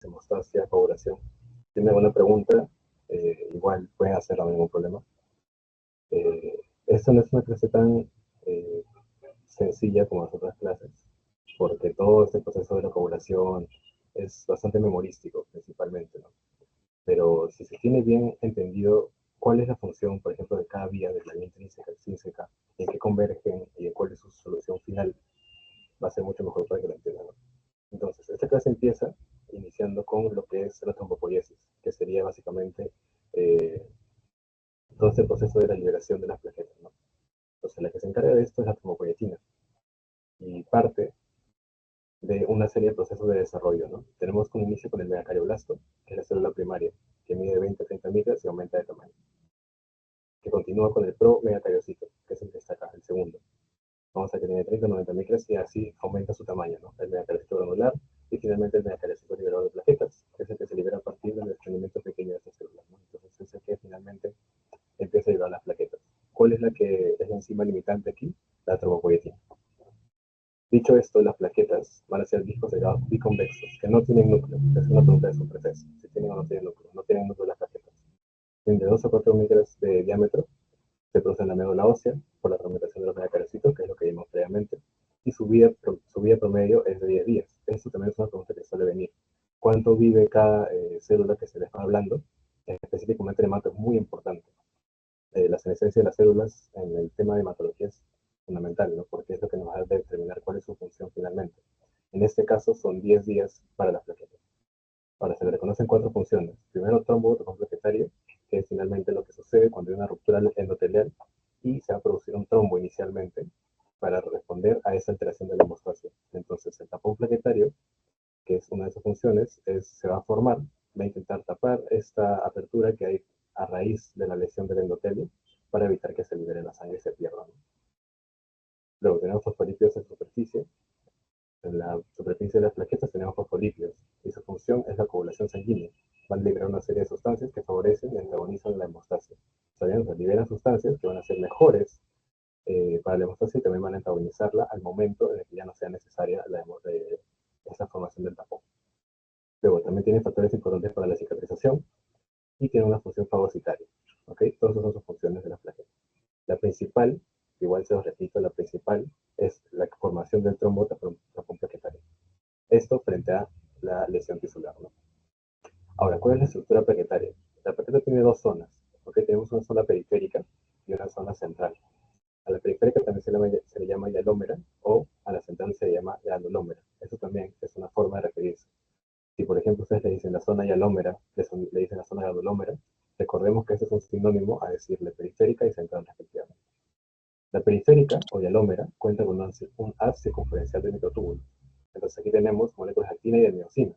hemostasia, coagulación, tienen alguna pregunta, igual pueden hacerlo, no hay ningún problema. Esto no es una clase tan sencilla como las otras clases, porque todo este proceso de la coagulación es bastante memorístico, principalmente, ¿no? Pero si se tiene bien entendido cuál es la función, por ejemplo, de cada vía de la vía intrínseca, extrínseca, en qué convergen y en cuál es su solución final, va a ser mucho mejor para que lo entiendan, ¿no? Entonces, esta clase empieza iniciando con lo que es la trombopoiesis, que sería básicamente eh, todo este proceso de la liberación de las plaquetas, ¿no? Entonces, la que se encarga de esto es la trombopoietina y parte de una serie de procesos de desarrollo, ¿no? Tenemos un inicio con el megacardioblasto, que es la célula primaria, que mide 20 a 30 micras y aumenta de tamaño, que continúa con el pro-megacariocito, que es el que está acá, el segundo. Vamos a que tiene 30 a 90 micras y así aumenta su tamaño, ¿no? El megacariocito granular y finalmente el megacariocito liberador de plaquetas, que es el que se libera a partir del desprendimiento pequeño de estas células, ¿no? Entonces es el que finalmente empieza a liberar las plaquetas. ¿Cuál es la que es la enzima limitante aquí? La trombopoietina. Dicho esto, las plaquetas van a ser discos delgados biconvexos, que no tienen núcleo. Es una pregunta de superficie. Si tienen o no tienen núcleo. No tienen núcleo las plaquetas. Tienen de 2 a 4 micras de diámetro. Se produce en la médula ósea por la fragmentación de los megacarocitos, que es lo que vimos previamente. Y su vida promedio es de 10 días. Esto también es una pregunta que suele venir. ¿Cuánto vive cada célula que se le está hablando? Específicamente el hemato es muy importante. La senescencia de las células en el tema de hematología es fundamental, ¿no? Porque es lo que nos va a determinar cuál es su función finalmente. En este caso son 10 días para las plaquetas. Ahora se le reconocen 4 funciones. Primero, trombo plaquetario, que es finalmente lo que sucede cuando hay una ruptura endotelial y se va a producir un trombo inicialmente para responder a esa alteración de la hemostasia. Entonces, el tapón plaquetario, que es una de esas funciones, se va a formar, va a intentar tapar esta apertura que hay a raíz de la lesión del endotelio para evitar que se libere la sangre y se pierda, ¿no? Luego tenemos fosfolípidos en superficie. En la superficie de las plaquetas tenemos fosfolípidos y su función es la coagulación sanguínea. Van a liberar una serie de sustancias que favorecen y antagonizan la hemostasia. ¿Saben? Liberan sustancias que van a ser mejores para la hemostasia y también van a antagonizarla al momento en el que ya no sea necesaria esa formación del tapón. Luego también tiene factores importantes para la cicatrización y tiene una función fagocitaria. ¿Okay? Todas esas son sus funciones de las plaquetas. La principal, igual se los repito, la principal es la formación del trombo tapón plaquetario. Esto frente a la lesión tisular, ¿no? Ahora, ¿cuál es la estructura plaquetaria? La plaqueta tiene dos zonas, ¿okay? Tenemos una zona periférica y una zona central. A la periférica también se le llama hialómera o a la central se le llama granulómera. Eso también es una forma de referirse. Si, por ejemplo, ustedes le dicen la zona hialómera, le dicen la zona granulómera, recordemos que este es un sinónimo a decirle periférica y central respectivamente. La periférica o hialómera cuenta con un haz circunferencial de microtúbulos. Entonces aquí tenemos moléculas de actina y de miocina.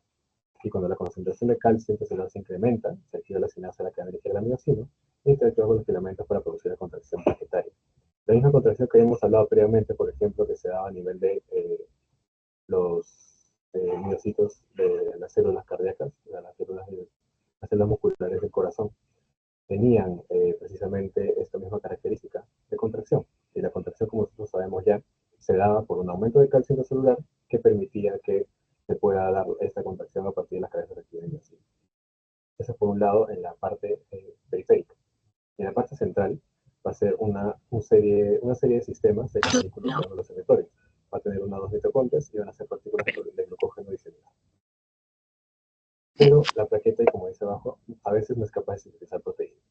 Y cuando la concentración de calcio intracelular se incrementa, se activa la sinasa de la cadena ligera de la miocina e interactúa con los filamentos para producir la contracción plaquetaria. La misma contracción que habíamos hablado previamente, por ejemplo, que se daba a nivel de los miocitos de las células cardíacas, de las células musculares del corazón, tenían precisamente esta misma característica de contracción. Y la contracción, como nosotros sabemos ya, se daba por un aumento de calcio intracelular que permitía que se pueda dar esta contracción a partir de las cabezas de miocina. Eso por un lado en la parte periférica. Y en la parte central va a ser una serie de sistemas de cavernículos granulos secretorios. Va a tener una o dos mitocondrias y van a ser partículas de glucógeno diseminadas. Pero la plaqueta, y como dice abajo, a veces no es capaz de sintetizar proteínas.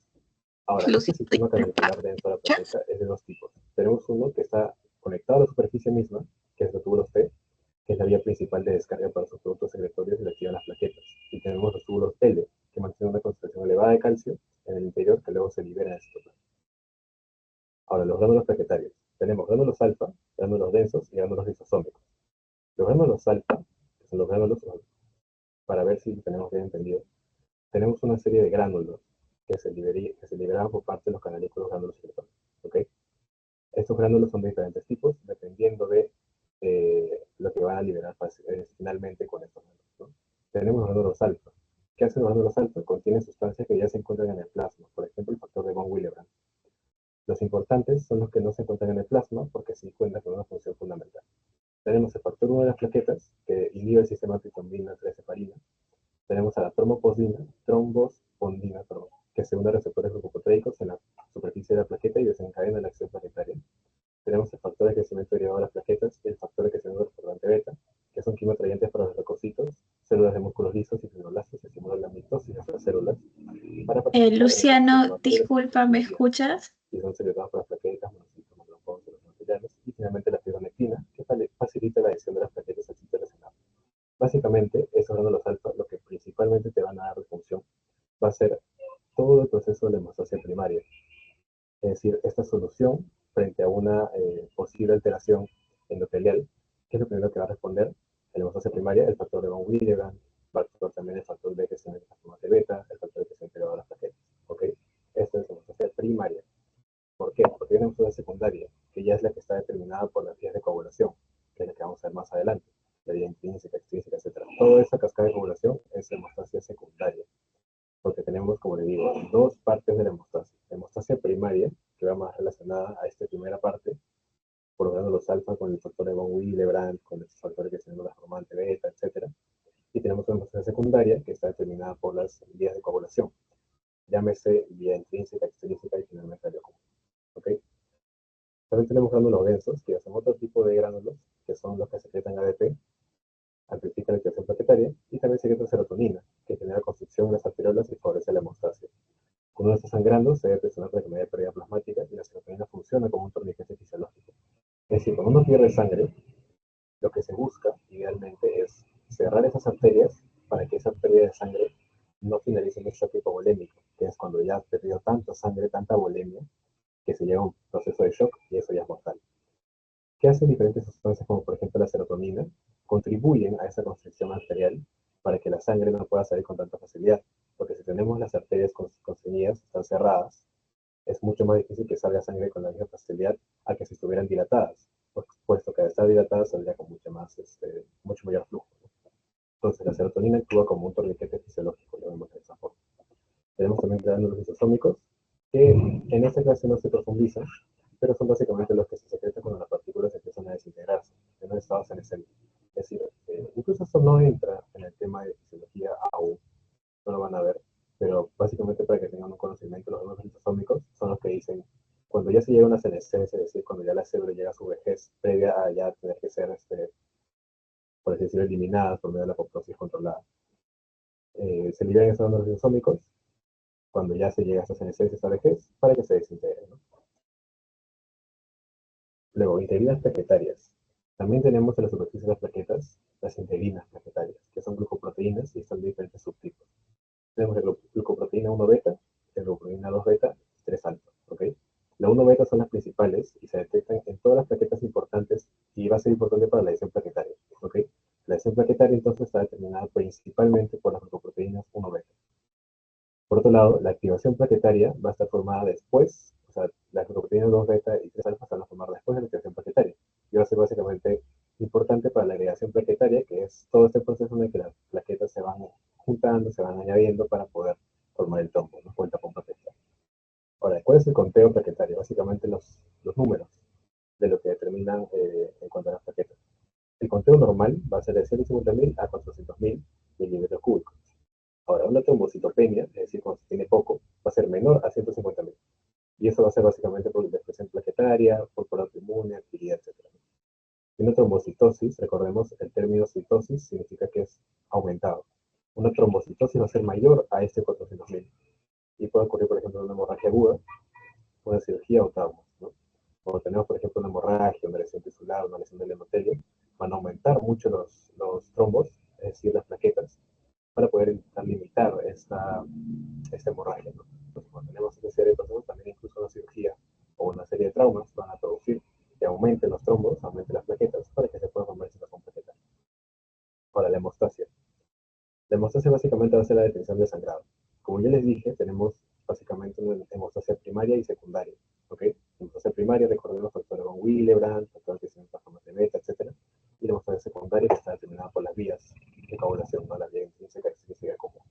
Ahora, este sistema cavernicular dentro de la plaqueta es de dos tipos. Tenemos uno que está conectado a la superficie misma, que es los túbulos T, que es la vía principal de descarga para sus productos secretorios y le activan las plaquetas. Y tenemos los túbulos L, que mantienen una concentración elevada de calcio en el interior que luego se libera en el citoplasma. Ahora, los gránulos plaquetarios. Tenemos gránulos alfa, gránulos densos y gránulos lisosómicos. Los gránulos alfa, que son los gránulos, para ver si tenemos bien entendido, tenemos una serie de gránulos que se liberan por parte de los canalículos gránulos secretorios. ¿Okay? Estos gránulos son de diferentes tipos, dependiendo de lo que van a liberar finalmente con estos gránulos, ¿no? Tenemos los gránulos alfa. ¿Qué hacen los gránulos alfa? Contienen sustancias que ya se encuentran en el plasma, por ejemplo, el factor de von Willebrand. Los importantes son los que no se encuentran en el plasma porque sí cuentan con una función fundamental. Tenemos el factor 1 de las plaquetas, que inhibe el sistema tritombina 3 heparina, Tenemos a la trombospondina, perdón, que se une a receptores glucoproteicos en la superficie de la plaqueta y desencadena la acción plaquetaria. Tenemos el factor de crecimiento derivado de las plaquetas y el factor de crecimiento del resortante beta, que son quimioatrayentes para los leucocitos, células de músculos lisos y fibroblastos, que estimulan la mitosis de estas células para participar en el proceso Luciano, inflamatorio de disculpa, ¿me la célula, escuchas? y son secretados por las plaquetas, monocitos, macrófagos, los y finalmente la fibronectina, que facilita la adhesión de las plaquetas al citosina. Básicamente, esos gránulos alfa lo que principalmente te van a dar de función va a ser todo el proceso de la hemostasia primaria. Es decir, esta solución frente a una posible alteración endotelial, que es lo primero que va a responder en la hemostasia primaria, el factor de von Willebrand, va a actuar también el factor de crecimiento de la formate beta, el factor de crecimiento de las plaquetas. ¿Ok? Esta es la hemostasia primaria. ¿Por qué? Porque hay una hemostasia secundaria, que ya es la que está determinada por las vías de coagulación, que es la que vamos a ver más adelante, la vía intrínseca, extrínseca, etc. Toda esa cascada de coagulación es hemostasia secundaria, porque tenemos, como le digo, dos partes de la hemostasia. La hemostasia primaria, que va más relacionada a esta primera parte, por los alfa con el factor de von Willebrand, con el factor que se llama la formante beta, etc. Y tenemos una hemostasia secundaria, que está determinada por las vías de coagulación. Llámese vía intrínseca, extrínseca y finalmente vía común. ¿Ok? También tenemos gránulos densos, que son otro tipo de gránulos, que son los que secretan ADP, amplifican la activación plaquetaria, y también secretan serotonina, que genera constricción en las arteriolas y favorece la hemostasia. Cuando uno está sangrando, se debe presionar para que no haya pérdida plasmática y la serotonina funciona como un torniquete fisiológico. Es decir, cuando uno pierde sangre, lo que se busca idealmente es cerrar esas arterias para que esa pérdida de sangre no finalice en un shock hipovolémico, que es cuando ya has perdido tanta sangre, tanta volemia, que se llega a un proceso de shock y eso ya es mortal. ¿Qué hacen diferentes sustancias como por ejemplo la serotonina? Contribuyen a esa constricción arterial para que la sangre no pueda salir con tanta facilidad, porque si tenemos las arterias constreñidas, están cerradas, es mucho más difícil que salga sangre con la misma facilidad a que si estuvieran dilatadas, puesto que al estar dilatadas saldría con mucho mayor flujo. Entonces la serotonina actúa como un torniquete fisiológico, lo vemos de esa forma. Tenemos también gránulos lisosómicos, que en esta clase no se profundizan, pero son básicamente los que se secretan cuando las partículas empiezan a desintegrarse, en un estado senescente. Es decir, incluso esto no entra en el tema de fisiología aún, no lo van a ver, pero básicamente para que tengan un conocimiento, los gránulos lisosómicos son los que dicen, cuando ya se llega a una senescencia, es decir, cuando ya la célula llega a su vejez, previa a ya tener que ser, por así decirlo, eliminadas por medio de la apoptosis controlada. Se liberan esos gránulos lisosómicos cuando ya se llega a esta senescencia, esta vejez, para que se desintegren, ¿no? Luego, integrinas plaquetarias. También tenemos en la superficie de las plaquetas las integrinas plaquetarias, que son glucoproteínas y están de diferentes subtipos. Tenemos la glucoproteína 1 beta, la glucoproteína 2 beta y 3 alfa. ¿Ok? La 1 beta son las principales y se detectan en todas las plaquetas importantes y va a ser importante para la adhesión plaquetaria. ¿Ok? La adhesión plaquetaria entonces está determinada principalmente por las glucoproteínas 1 beta. Por otro lado, la activación plaquetaria va a estar formada después, o sea, las glucoproteínas 2 beta y 3 alfa se van a formar después de la activación plaquetaria. Y va a ser básicamente importante para la agregación plaquetaria, que es todo este proceso en el que las plaquetas se van juntando, se van añadiendo para poder formar el trombo, ¿no? O el tapón plaquetario. Ahora, ¿cuál es el conteo plaquetario? Básicamente los números de lo que determinan en cuanto a las plaquetas. El conteo normal va a ser de 150.000 a 400.000 milímetros cúbicos. Ahora, una trombocitopenia, es decir, cuando se tiene poco, va a ser menor a 150.000. Y eso va a ser básicamente por depresión plaquetaria, por autoinmune, adquirida, etc. Y una trombocitosis, recordemos, el término citosis significa que es aumentado. Una trombocitosis va a ser mayor a este 400.000. Y puede ocurrir, por ejemplo, una hemorragia aguda, una cirugía o traumas, ¿no? Cuando tenemos, por ejemplo, una hemorragia, una lesión tisular, una lesión del endotelio, van a aumentar mucho los trombos, es decir, las plaquetas, para poder intentar limitar esta hemorragia, ¿no? Entonces, cuando tenemos esta serie de procesos, también incluso una cirugía o una serie de traumas van a producir que aumenten los trombos, aumenten las plaquetas, para que se pueda formar esta plaqueta. Ahora, la hemostasia. La hemostasia básicamente va a ser la detención de sangrado. Como ya les dije, tenemos básicamente una hemostasia primaria y secundaria. ¿Ok? La hemostasia primaria, recordemos, factor von Willebrand, factor de crecimiento de beta, etc. Y la hemostasia secundaria que está determinada por las vías de coagulación, ¿no? La vía intrínseca, extrínseca común.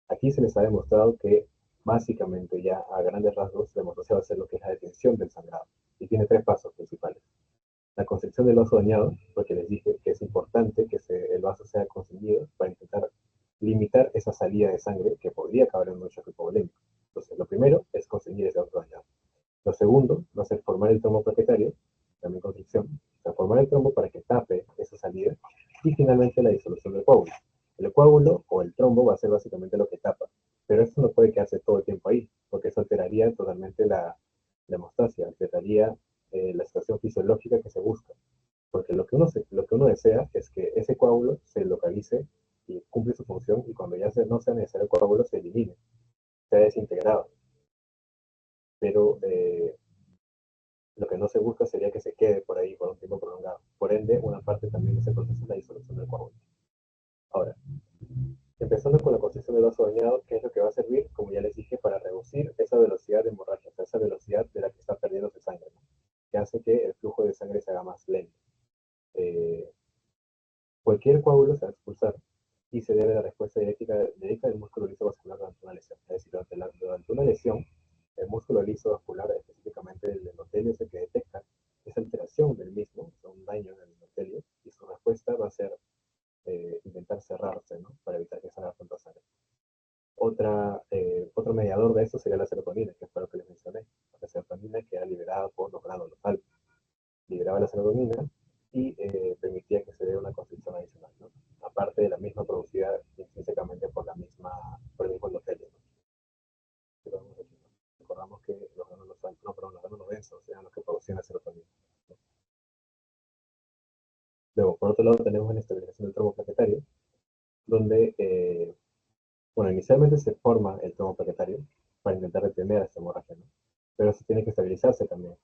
Aquí se les ha demostrado que básicamente ya a grandes rasgos la hemostasia va a ser lo que es la detención del sangrado. Y tiene tres pasos principales. La constricción del vaso dañado, porque les dije que es importante que el vaso sea consumido para intentar limitar esa salida de sangre que podría acabar en un choque hipovolémico. Entonces, lo primero es conseguir ese autodañado. Lo segundo va a ser formar el trombo plaquetario, también con fricción, o sea, formar el trombo para que tape esa salida, y finalmente la disolución del coágulo. El coágulo o el trombo va a ser básicamente lo que tapa, pero esto no puede quedarse todo el tiempo ahí, porque eso alteraría totalmente la hemostasia, alteraría la situación fisiológica que se busca, porque lo que uno desea es que ese coágulo se localice y cumple su función, y cuando ya no sea necesario el coágulo se elimine, sea desintegrado. Pero lo que no se busca sería que se quede por ahí por un tiempo prolongado. Por ende, una parte también de ese proceso es la disolución del coágulo. Ahora, empezando con la construcción del vaso dañado, ¿qué es lo que va a servir? Como ya les dije, para reducir esa velocidad de hemorragia, o sea, esa velocidad de la que está perdiendo su sangre, ¿no? Que hace que el flujo de sangre se haga más lento. Eh, Cualquier coágulo se va a expulsar y se debe a la respuesta directa del músculo liso vascular durante una lesión. Es decir, durante una lesión, el músculo liso vascular, específicamente el endotelio, es el que detecta esa alteración del mismo, o sea, un daño en el endotelio, y su respuesta va a ser intentar cerrarse, ¿no? Para evitar que salga tanta sangre. Otro mediador de eso sería la serotonina, que fue lo que les mencioné. La serotonina queda liberada por los gránulos alfa. Liberaba la serotonina y permitía que se dé una constricción adicional, ¿no? Aparte de la misma producida intrínsecamente por el mismo endotelio, ¿no? Pero recordamos que los gránulos alfa, no, perdón, los gránulos densos eran los que producían la serotonina, ¿no? Luego, por otro lado, tenemos la estabilización del trombo plaquetario, donde, bueno, inicialmente se forma el trombo plaquetario para intentar detener esta hemorragia, ¿no? Pero se tiene que estabilizarse también.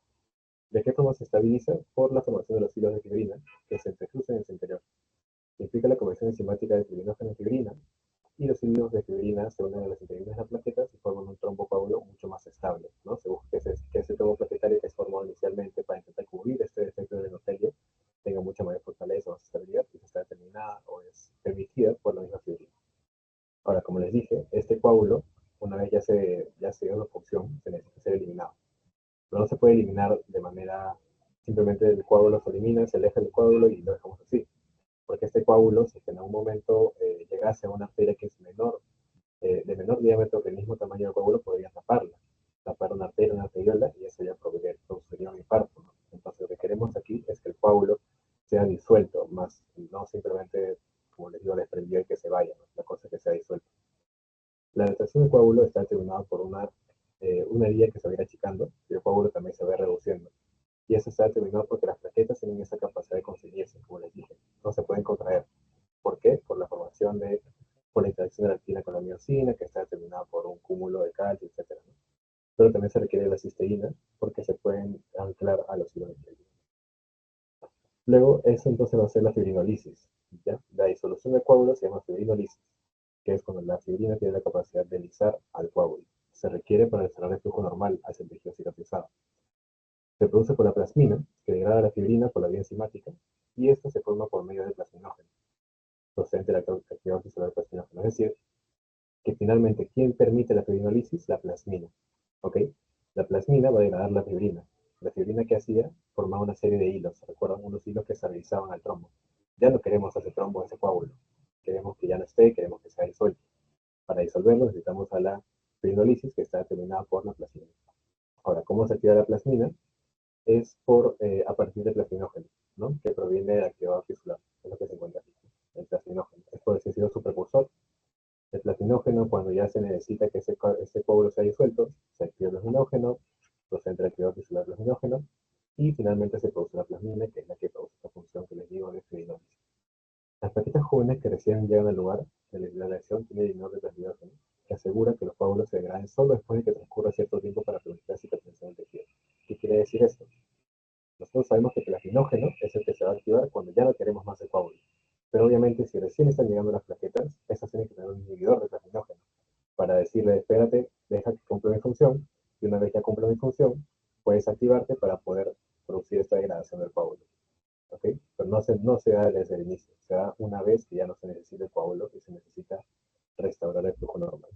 ¿De qué forma se estabiliza? Por la formación de los hilos de fibrina que se entrecruzan en su interior. Implica la conversión enzimática de fibrinógeno en fibrina, y los hilos de fibrina se unen a las integrinas de las plaquetas y forman un trombocoágulo mucho más estable, ¿no? Se busca que ese trombo plaquetario que es formado inicialmente para intentar cubrir este defecto del endotelio tenga mucha mayor fortaleza o estabilidad, que está determinada o es permitida por la misma fibrina. Ahora, como les dije, este coágulo, una vez ya se dio una función, se necesita ser eliminado. Pero no se puede eliminar de manera, simplemente el coágulo se elimina, se aleja del coágulo y lo dejamos así. Porque este coágulo, si en algún momento llegase a una arteria que es menor, de menor diámetro que el mismo tamaño del coágulo, podría tapar una arteria, una arteriola, y eso ya produciría un infarto, ¿no? Entonces, lo que queremos aquí es que el coágulo sea disuelto, más no simplemente, como les digo, desprendido y que se vaya, ¿no? La cosa es que sea disuelto. La dilatación del coágulo está determinada por una herida que se va a ir achicando, y el coágulo también se va reduciendo. Y eso está determinado porque las plaquetas tienen esa capacidad de conseguirse, como les dije, no se pueden contraer. ¿Por qué? Por la interacción de la actina con la miosina, que está determinada por un cúmulo de calcio, etcétera, ¿no? Pero también se requiere la cisteína, porque se pueden anclar a los hilos de. Luego, eso entonces va a ser la fibrinolisis, ¿ya? La disolución del coágulo se llama fibrinolisis, que es cuando la fibrina tiene la capacidad de lisar al coágulo. Se requiere para desarrollar el flujo normal hacia el tejido cicatrizado. Se produce por la plasmina, que degrada la fibrina por la vía enzimática, y esto se forma por medio del plasminógeno, procedente de la actividad tisular plasminógeno. Es decir, que finalmente, ¿quién permite la fibrinolisis? La plasmina, ¿ok? La plasmina va a degradar la fibrina. La fibrina que hacía formaba una serie de hilos, recuerdan unos hilos que estabilizaban al trombo. Ya no queremos ese trombo, ese coágulo. Queremos que ya no esté, queremos que sea disuelto. Para disolverlo necesitamos a la fibrinolisis, que está determinada por la plasmina. Ahora, ¿cómo se activa la plasmina? Es a partir del plasminógeno, ¿no? Que proviene del activador tisular, es lo que se encuentra aquí, el plasminógeno. Es por decir su precursor. El plasminógeno, cuando ya se necesita que ese coágulo sea disuelto, se activa el plasminógeno, procede el activador tisular plasminógeno, y finalmente se produce la plasmina, que es la que produce la función que les digo de fibrinólisis. Las plaquetas jóvenes que recién llegan al lugar de la lesión tienen inhibidor de plasminógeno, que asegura que los coágulos se degraden solo después de que transcurra cierto tiempo para permitir la cicatrización del tejido. ¿Qué quiere decir esto? Nosotros sabemos que el plasminógeno es el que se va a activar cuando ya no queremos más el coágulo. Pero obviamente, si recién están llegando las plaquetas, estas tienen que tener un inhibidor de plasminógeno para decirle, espérate, deja que cumpla mi función, y una vez ya cumpla mi función, puedes activarte para poder producir esta degradación del coágulo. ¿Ok? Pero no se da desde el inicio, se da una vez que ya no se necesita el coágulo y se necesita restaurar el flujo normal.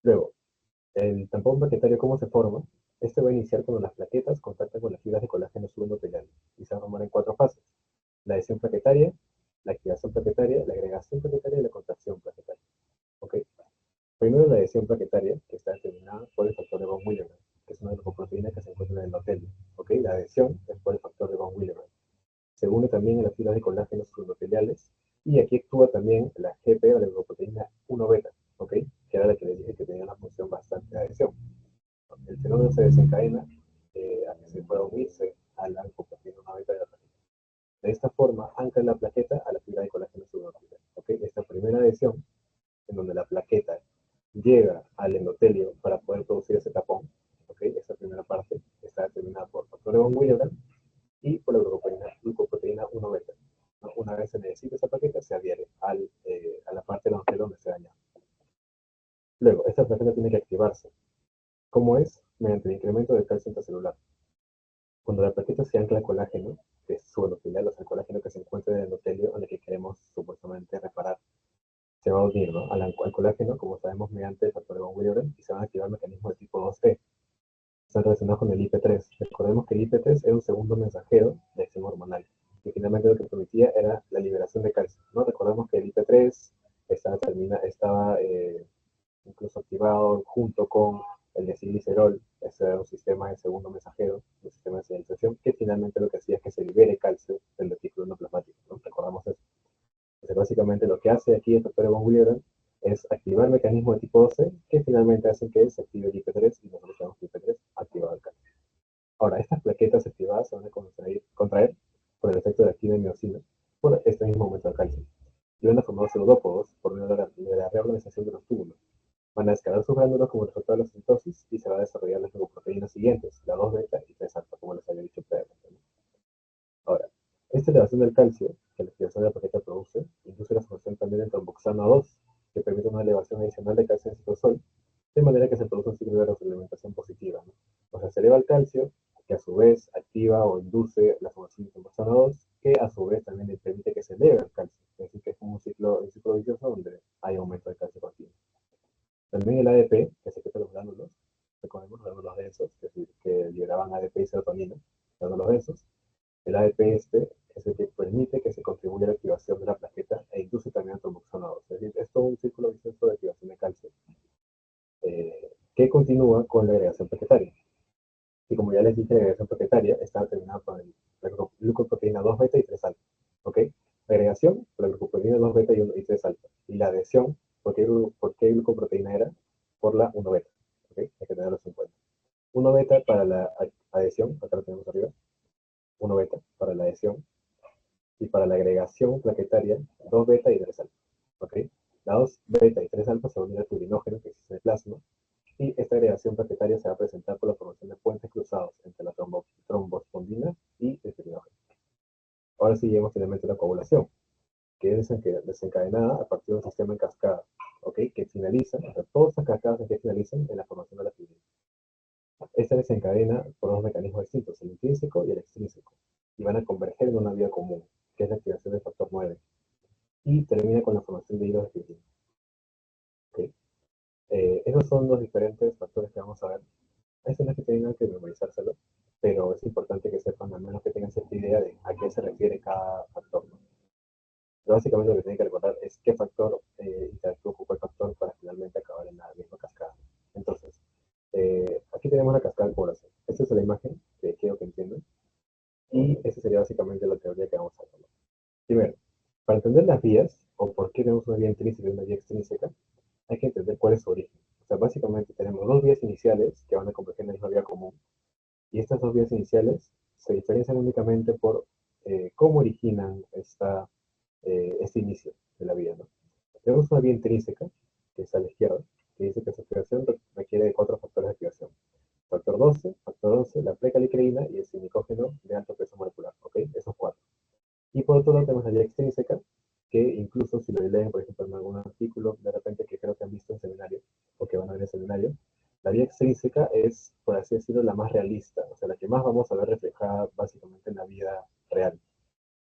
Luego, el tampón plaquetario, ¿cómo se forma? Este va a iniciar cuando las plaquetas contactan con las fibras de colágeno subendotelial y se va a formar en 4 fases. La adhesión plaquetaria, la activación plaquetaria, la agregación plaquetaria y la contracción plaquetaria. ¿Ok? Primero la adhesión plaquetaria, que está determinada por el factor de von Willebrand, que es una glucoproteína que se encuentra en el endotelio. ¿Ok? La adhesión es por el factor de von Willebrand. Se une también en las filas de colágenos endoteliales y aquí actúa también la GP o la glucoproteína 1 beta, ¿ok? Que era la que les dije que tenía una función bastante de adhesión. El fenómeno se desencadena a que se pueda unirse a la glucoproteína 1 beta de la plaqueta. De esta forma, ancla la plaqueta a la fibra de colágeno subendotelial. ¿Ok? Esta primera adhesión, en donde la plaqueta llega al endotelio para poder producir ese tapón, ¿ok? Esta primera parte está determinada por factor de von Willebrand y por la glucoproteína 1 beta. Una vez se necesita esa plaqueta, se adhiere a la parte del endotelio donde se daña. Luego, esta plaqueta tiene que activarse. ¿Cómo es? Mediante el incremento del calcio intracelular. Cuando la plaqueta se ancla al colágeno, que es su endotelial, o sea, el colágeno que se encuentra en el endotelio en el que queremos supuestamente reparar, se va a unir, ¿no? al colágeno, como sabemos, mediante el factor de von Willebrand, y se van a activar mecanismos de tipo 2T. Están relacionados con el IP3. Recordemos que el IP3 es un segundo mensajero de acción hormonal, y finalmente lo que permitía era la liberación de calcio, ¿no? Recordemos que el IP3 estaba incluso activado junto con el desilglicerol. Ese era un sistema de segundo mensajero, un sistema de señalización, que finalmente lo que hacía es que se libere calcio del retículo endoplasmático, ¿no? Recordamos eso. Entonces, básicamente lo que hace aquí el factor von Willebrand es activar mecanismos de tipo 12 que finalmente hacen que se active el IP3 y nosotros llamamos IP3 activado el calcio. Ahora, estas plaquetas activadas se van a contraer por el efecto de la actina miocina por este mismo aumento de calcio y van a formar pseudópodos por medio de la reorganización de los túbulos. Van a escalar sus glándulas como resultado de la citosis y se va a desarrollar las glucoproteínas siguientes, la 2 beta y 3 alfa, como les había dicho previamente. Ahora, esta elevación del calcio que la activación de la plaqueta produce induce la formación también del tromboxano 2, que permite una elevación adicional de calcio en citosol, de manera que se produce un ciclo de retroalimentación positiva, ¿no? O sea, se eleva el calcio, que a su vez activa o induce la formación de tromboxano 2, que a su vez también le permite que se eleve el calcio. Es decir, que es como un ciclo vicioso donde hay aumento de calcio continuo. También el ADP, que secreta los glánulos, recordemos los glánulos densos, que liberaban ADP y serotonina, glánulos densos. El ADP es el que permite que se contribuya a la activación de la plaqueta e induce también a tromboxano 2. Es decir, es todo un círculo vicioso de activación de calcio que continúa con la agregación plaquetaria. Y como ya les dije, la agregación plaquetaria está determinada por la glucoproteína 2 beta y 3 alfa. ¿Ok? La agregación por la glucoproteína 2 beta y 3 alfa. Y la adhesión, ¿por qué glucoproteína era? Por la 1 beta. ¿Ok? Hay que tenerlo en cuenta. 1 beta para la adhesión, acá lo tenemos arriba. 1 beta para la adhesión. Y para la agregación plaquetaria, 2 beta y 3 alfa. ¿Ok? La 2 beta y 3 alfa se unen al turinógeno que existe en el plasma y esta agregación plaquetaria se va a presentar por la formación de puentes cruzados entre la trombospondina y el turinógeno. Ahora sí llegamos finalmente a la coagulación, que es desencadenada a partir de un sistema en cascada, ¿ok? Que finaliza, o sea, todas estas cascadas que finalizan en la formación de la fibrina. Esta desencadena por dos mecanismos distintos, el intrínseco y el extrínseco, y van a converger en una vía común, que es la activación del factor 9, y termina con la formación de hilos de fibrina. ¿Okay? Esos son los diferentes factores que vamos a ver. Eso no es que tengan que memorizárselo, pero es importante que sepan, al menos que tengan cierta idea de a qué se refiere cada factor, ¿no? Pero básicamente lo que tienen que recordar es qué factor interactúa con cuál factor para finalmente acabar en la misma cascada. Entonces, aquí tenemos la cascada de población. Esta es la imagen que quiero que entiendan. Y esa sería básicamente la teoría que vamos a tomar. Primero, para entender las vías, o por qué tenemos una vía intrínseca y una vía extrínseca, hay que entender cuál es su origen. O sea, básicamente tenemos dos vías iniciales que van a converger en la misma vía común. Y estas dos vías iniciales se diferencian únicamente por cómo originan este inicio de la vía, ¿no? Tenemos una vía intrínseca, que está a la izquierda, que dice que su activación requiere de 4 factores de activación. Factor 11, la precalicreína y el sinicógeno de alto peso molecular, ¿ok? Esos 4. Y por otro lado tenemos la vía extrínseca, que incluso si lo leen, por ejemplo, en algún artículo, de repente que creo que han visto en seminario, o que van a ver en seminario, la vía extrínseca es, por así decirlo, la más realista, o sea, la que más vamos a ver reflejada básicamente en la vida real,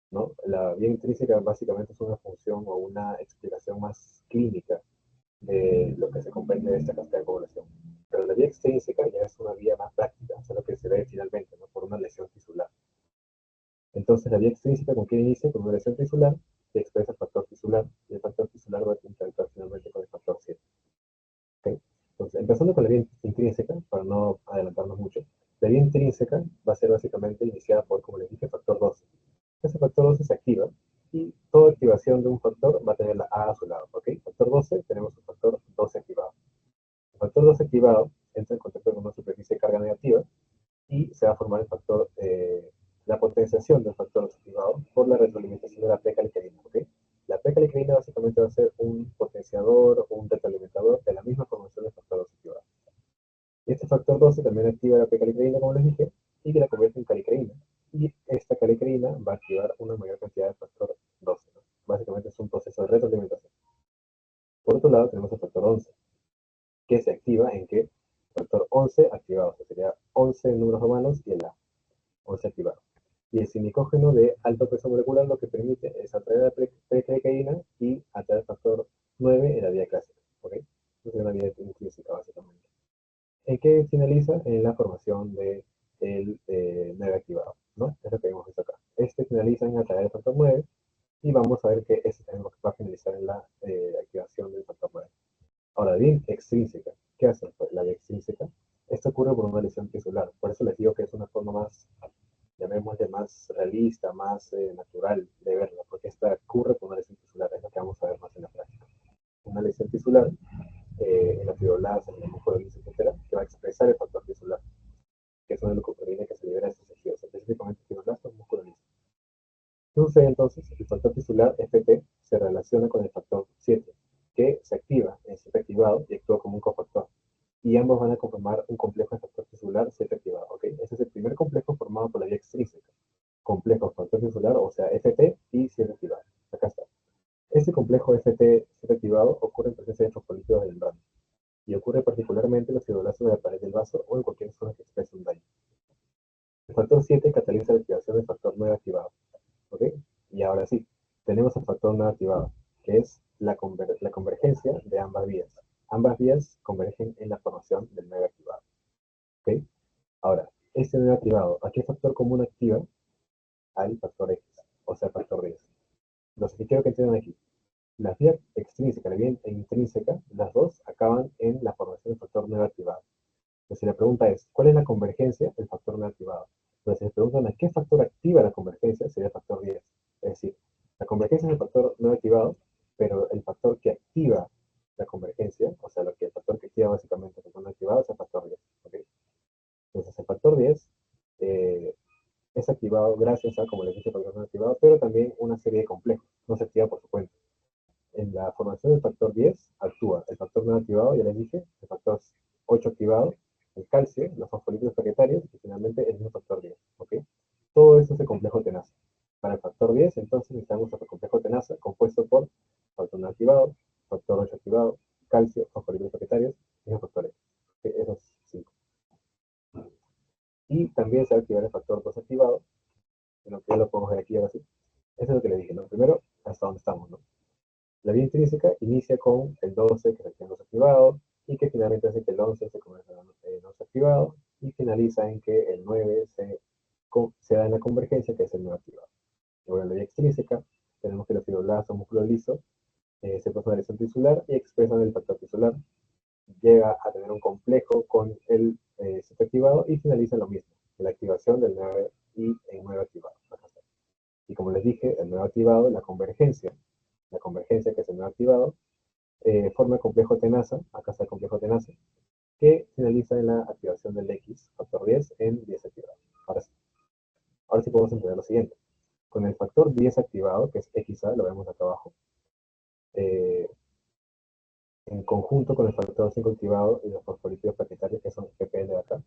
¿no? La vía intrínseca básicamente es una función o una explicación más clínica de lo que se comprende de esta cascada de población. Pero la vía extrínseca ya es una vía más práctica, o sea, lo que se ve finalmente, ¿no? Por una lesión tisular. Entonces, la vía extrínseca, ¿con qué inicia? Con una lesión tisular, y expresa el factor tisular, y el factor tisular va a interactuar finalmente con el factor 7. ¿Okay? Entonces, empezando con la vía intrínseca, para no adelantarnos mucho, la vía intrínseca va a ser básicamente iniciada por, como les dije, factor 12. Ese factor 12 se activa y toda activación de un factor va a tener la A a su lado. ¿Ok? Factor 12, tenemos un factor 12 activado. El factor 12 activado entra en contacto con una superficie de carga negativa y se va a formar el factor, la potenciación del factor activado por la retroalimentación de la P-caliquerina. ¿Okay? La P-caliquerina básicamente va a ser un potenciador o un retroalimentador de la misma formación del factor 12 activado. Y este factor 12 también activa la P-caliquerina, como les dije, y que la convierte en caliquerina. Y esta caliquerina va a activar una mayor cantidad de factor 12. ¿No? Básicamente es un proceso de retroalimentación. Por otro lado, tenemos el factor 11, que se activa en que factor 11 activado, o sea, sería 11 números romanos y el A, 11 activado. Y el sinicógeno de alto peso molecular lo que permite es atraer la precaína y atraer el factor 9 en la vía clásica. ¿Ok? Es una vía intrínseca, básicamente. ¿En qué finaliza? En la formación del de 9 activado. ¿No? Es lo que vemos acá. Este finaliza en atraer el factor 9 y vamos a ver que este también va a finalizar en la activación del factor 9. Ahora, bien, extrínseca. ¿Qué hace? Pues la vía extrínseca. Esto ocurre por una lesión tisular. Por eso les digo que es una forma más, llamémosle más realista, más natural de verla, porque esta ocurre por una lesión tisular. Es lo que vamos a ver más en la práctica. Una lesión tisular, en la fibroblastos, en el músculo liso, etcétera, que va a expresar el factor tisular, que es una glucoproteína que se libera de estos tejidos, específicamente fibroblastos, músculo liso. ¿Qué sucede entonces? El factor tisular FT se relaciona con el factor 7, que se activa en 7 activado y actúa como un cofactor. Y ambos van a conformar un complejo de factor tisular 7 activado. ¿Ok? Ese es el primer complejo formado por la vía extrínseca. Complejo factor tisular, o sea, FT y 7 activado. Acá está. Este complejo FT 7 activado ocurre en presencia de fosfolípidos de membrana y ocurre particularmente en los fibroblastos de la pared del vaso o en cualquier zona que exprese un daño. El factor 7 cataliza la activación del factor 9 activado. ¿Ok? Y ahora sí, tenemos el factor no activado, que es la convergencia de ambas vías. Ambas vías convergen en la formación del 9 activado. ¿Ok? Ahora, este 9 activado, ¿a qué factor común activa? Al factor X, o sea, factor 10. Los que quiero que entiendan aquí, la vía extrínseca y la vía intrínseca, las dos acaban en la formación del factor 9 activado. Entonces la pregunta es, ¿cuál es la convergencia del factor no activado? Entonces si les preguntan a qué factor activa la convergencia, sería el factor 10. Es decir, la convergencia es el factor no activado, pero el factor que activa la convergencia, o sea, el factor que activa básicamente el factor no activado es el factor 10. ¿Okay? Entonces el factor 10 eh, es activado gracias a, como les dije, el factor no activado, pero también una serie de complejos. No se activa por su cuenta. En la formación del factor 10 actúa el factor no activado, ya les dije, el factor 8 activado, el calcio, los fosfolípidos paquetarios y finalmente el mismo factor 10. ¿Ok? Todo esto es el complejo tenaza. Para el factor 10, entonces necesitamos el complejo tenaza compuesto por factor no activado, factor 8 activado, calcio, fosfolípidos paquetarios y los factores. Esos 5. Y también se va a activar el factor 2 activado, en lo que ya lo podemos ver aquí ahora sí. Eso es lo que le dije, ¿no? Primero, hasta dónde estamos, ¿no? La vía intrínseca inicia con el 12 que recién no se ha activado y que finalmente hace que el 11 se convierta en no se ha activado y finaliza en que el 9 se da en la convergencia que es el 9 activado. Luego en la vía extrínseca tenemos que los fibroblastos músculo liso se pasan a la lesión tisular y expresan el factor tisular, llega a tener un complejo con el 7 activado y finaliza lo mismo, en la activación del 9 y el 9 activado. Y como les dije, el 9 activado, la convergencia que es el 9 activado, forma el complejo tenaza, acá está el complejo tenaza, que finaliza en la activación del X, factor 10, en 10 activado. Ahora sí podemos entender lo siguiente. Con el factor 10 activado, que es XA, lo vemos acá abajo, eh, en conjunto con el factor 5 activado y los fosfolípidos paquetarios, que son PPL de acá,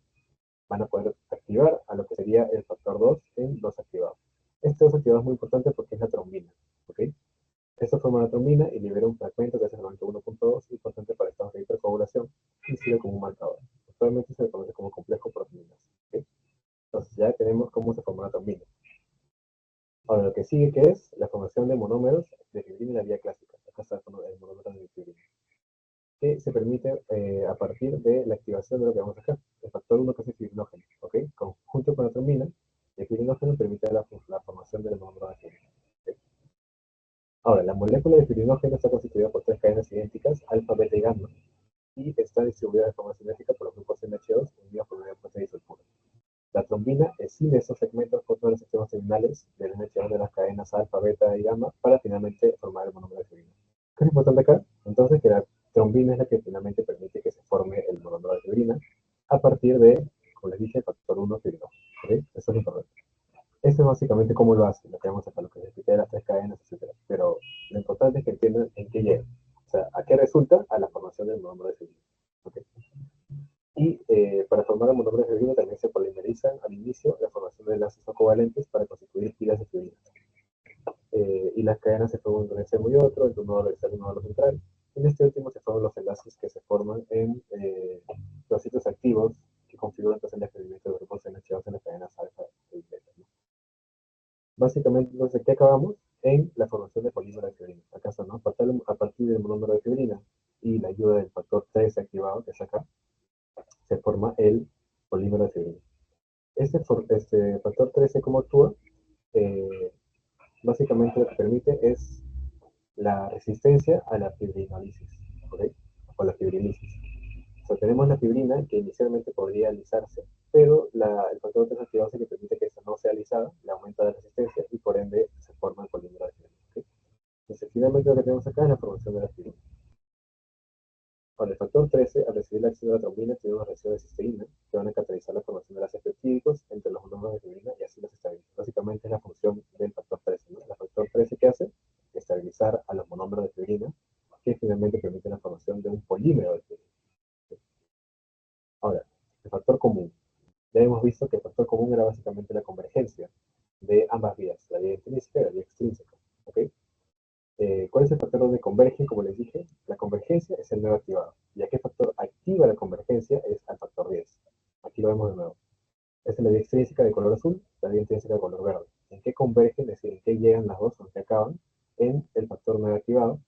van a poder activar a lo que sería el factor 2 en 2 activado. Este 2 activado es muy importante porque es la trombina. ¿Ok? Esto forma la trombina y libera un fragmento que es el 91.2, importante para estados de hipercoagulación y sirve como un marcador. Actualmente se le conoce como complejo proteínas. ¿Okay? Entonces ya tenemos cómo se forma la trombina. Ahora lo que sigue que es la formación de monómeros de fibrina en la vía clásica. Acá está el monómero de fibrina. Que se permite a partir de la activación de lo que vamos a hacer. El factor 1 que es el fibrinógeno. ¿Okay? Junto con la trombina, el fibrinógeno permite la formación del monómero de fibrina. ¿Okay? Ahora, la molécula de fibrinogen está constituida por tres cadenas idénticas, alfa, beta y gamma, y está distribuida de forma simétrica por los grupos NH2 unidos por una fuente disulfuro. La trombina escinde esos segmentos por todos los sistemas terminales del NH2 de las cadenas alfa, beta y gamma para finalmente formar el monómero de fibrina. ¿Qué es importante acá? Entonces, que la trombina es la que finalmente permite que se forme el monómero de fibrina a partir de, como les dije, el factor 1 fibrinógeno. ¿Okay? Eso es importante. Esto es básicamente cómo lo hace, lo que vamos acá, lo que les expliqué de las tres cadenas, etcétera. Pero lo importante es que entiendan en qué llega. O sea, ¿a qué resulta? A la formación del monómero de fibrina. ¿Okay? Y para formar el monómero de fibrina también se polimerizan al inicio la formación de enlaces no covalentes para constituir pilas de fibrina. Y las cadenas se forman entre un extremo y otro, entre un nodo externo y un nodo central. En este último se forman los enlaces que se forman en los sitios activos que configuran entonces el desprendimiento de grupos NH2 en las cadenas alfa y beta. ¿No? Básicamente, entonces, ¿qué acabamos? En la formación de polímero de fibrina. ¿Acaso no? A partir del monómero de fibrina y la ayuda del factor 3 activado, que es acá, se forma el polímero de fibrina. Este factor 13, ¿cómo actúa? Eh, Básicamente lo que permite es la resistencia a la fibrinolisis, ¿ok? O la fibrilisis. O sea, tenemos la fibrina que inicialmente podría alisarse, pero el factor 3 activado hace que permite que esta no sea alisada, le aumenta la resistencia y por ende se forma el polímero de fibrina. ¿Ok? Entonces, finalmente lo que tenemos acá es la formación de la fibrina. Ahora, el factor 13, al recibir la acción de la trombina, tiene una reacción de cisteína que van a catalizar la formación de las peptídicos entre los monómeros de fibrina y así los estabiliza. Básicamente es la función del factor 13. ¿No? El factor 13, ¿qué hace? Estabilizar a los monómeros de fibrina que finalmente permiten la formación de un polímero de fibrina. Ahora, el factor común. Ya hemos visto que el factor común era básicamente la convergencia de ambas vías, la vía intrínseca y la vía extrínseca. ¿Ok? ¿Cuál es el factor donde convergen? Como les dije, la convergencia es el nuevo activado. ¿Y a qué factor activa la convergencia? Es al factor 10. Aquí lo vemos de nuevo. Esta es la vía extrínseca de color azul, la vía intrínseca de color verde. ¿En qué convergen? Es decir, ¿en qué llegan las dos o en qué acaban? En el factor nuevo activado.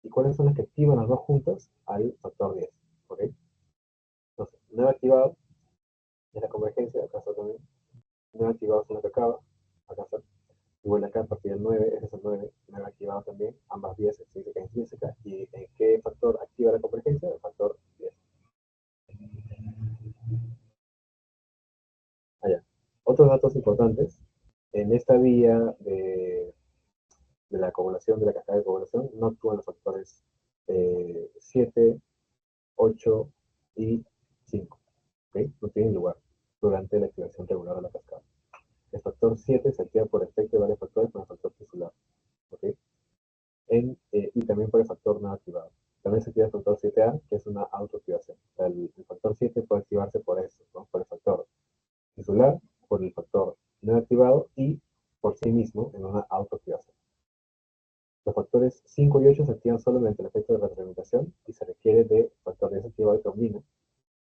¿Y cuáles son las que activan las dos juntas? Al factor 10. ¿Ok? Entonces, nuevo activado es la convergencia, acá está también. Nuevo activado es lo que acaba, acá está. Igual acá a partir del 9, ese es el 9, 9 activado también, ambas vías extrínseca e intrínseca. ¿Y en qué factor activa la convergencia? El factor 10. Allá. Otros datos importantes, en esta vía de la coagulación, de la cascada de coagulación, no actúan los factores 7, 8 y 5. ¿Okay? No tienen lugar durante la activación regular de la cascada. El factor 7 se activa por efecto de varios factores con el factor tisular. ¿Okay? Y también por el factor no activado. También se activa el factor 7A, que es una autoactivación. O sea, el factor 7 puede activarse por eso, ¿no? Por el factor tisular, por el factor no activado y por sí mismo en una autoactivación. Los factores 5 y 8 se activan solo mediante el efecto de retroalimentación y se requiere de factor desactivado y trombina.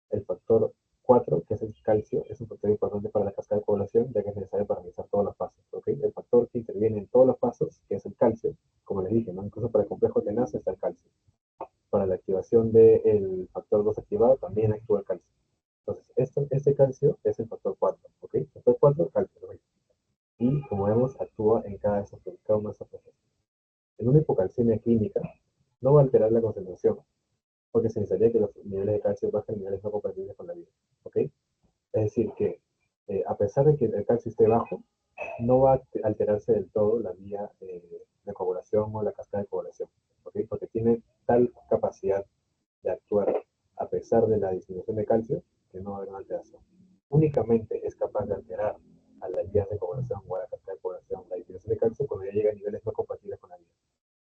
El factor 4, que es el calcio, es un factor importante para la cascada de coagulación, ya que es necesario para realizar todos los pasos. ¿Okay? El factor que interviene en todos los pasos, que es el calcio, como les dije, ¿no? Incluso para el complejo tenace está el calcio. Para la activación del factor 2 activado también actúa el calcio. Entonces, este calcio es el factor 4. ¿Ok? Factor 4, calcio. ¿Okay? Y como vemos, actúa en cada uno de esos procesos. En una hipocalcemia clínica, no va a alterar la concentración, porque se necesitaría que los niveles de calcio bajen a niveles no compatibles con la vida. ¿Ok? Es decir, que a pesar de que el calcio esté bajo, no va a alterarse del todo la vía de coagulación o la cascada de coagulación, ¿okay? Porque tiene tal capacidad de actuar a pesar de la disminución de calcio que no va a haber una alteración. Únicamente es capaz de alterar a las vías de coagulación o a la cascada de coagulación la disminución de calcio cuando ya llega a niveles no compatibles con la vida.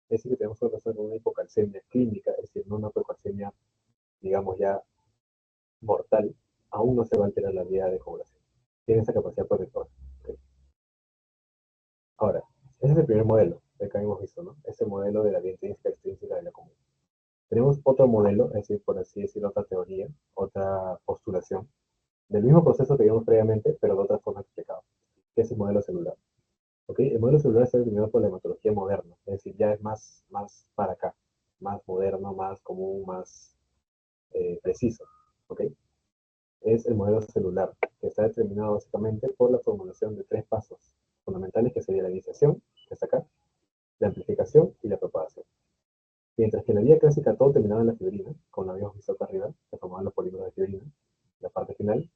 Es decir, que tenemos que resolver una hipocalcemia clínica, es decir, no una hipocalcemia, digamos, ya mortal, aún no se va a alterar la vía de coagulación. Tiene esa capacidad protectora. ¿Okay? Ahora, ese es el primer modelo que acá hemos visto, ¿no? Ese modelo de la vía intrínseca extrínseca de la común. Tenemos otro modelo, es decir, por así decirlo, otra teoría, otra postulación, del mismo proceso que vimos previamente, pero de otra forma explicado, que es el modelo celular. ¿Okay? El modelo celular está determinado por la hematología moderna, es decir, ya es más para acá, más moderno, más común, más preciso. ¿Okay? Es el modelo celular, que está determinado básicamente por la formulación de tres pasos fundamentales, que sería la iniciación, que está acá, la amplificación y la propagación. Mientras que en la vía clásica todo terminaba en la fibrina, como lo habíamos visto acá arriba, que formaban los polímeros de fibrina, la parte final,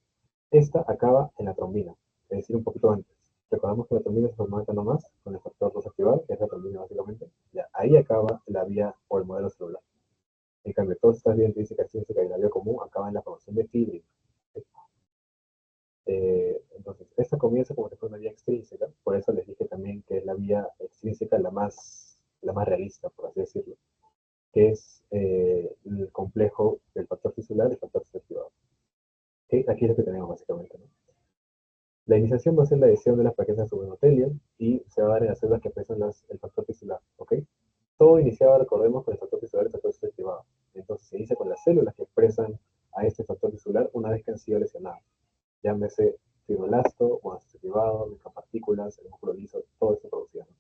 esta acaba en la trombina, es decir, un poquito antes. Recordamos que la trombina se forma acá nomás, con el factor 2 activado, que es la trombina básicamente. Ya, ahí acaba la vía o el modelo celular. En cambio, todas estas vías intrínsecas, extrínsecas y la vía común acaban en la formación de fibrina. Entonces, esta comienza como si fuera una vía extrínseca, por eso les dije también que es la vía extrínseca la más realista, por así decirlo, que es el complejo del factor tisular y el factor activado. ¿Okay? Aquí es lo que tenemos básicamente, ¿no? La iniciación va a ser la adhesión de las plaquetas sobre endotelio y se va a dar en las células que expresan el factor tisular, ¿ok? Todo iniciaba, recordemos, con el factor tisular y el factor activado. Entonces se inicia con las células que expresan a este factor tisular una vez que han sido lesionadas. Llámese fibroblasto, monocito activado, micropartículas, el músculo liso, todo eso producía, ¿no?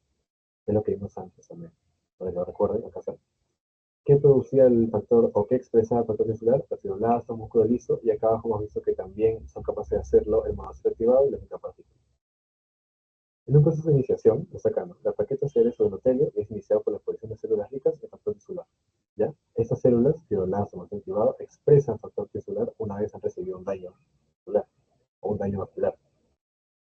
Es lo que vimos antes también. Para que lo recuerden, acá está. ¿Qué producía el factor o qué expresaba el factor tisular? El fibroblasto, músculo liso, y acá abajo hemos visto que también son capaces de hacerlo el monocito activado y las micropartículas. En un proceso de iniciación, lo sacamos, la plaqueta se adhiere sobre el endotelio y es iniciado por la exposición de células ricas en factor tisular. ¿Ya? Estas células, fibroblastos, monocito activado, expresan factor tisular una vez han recibido un daño tisular o un daño vascular.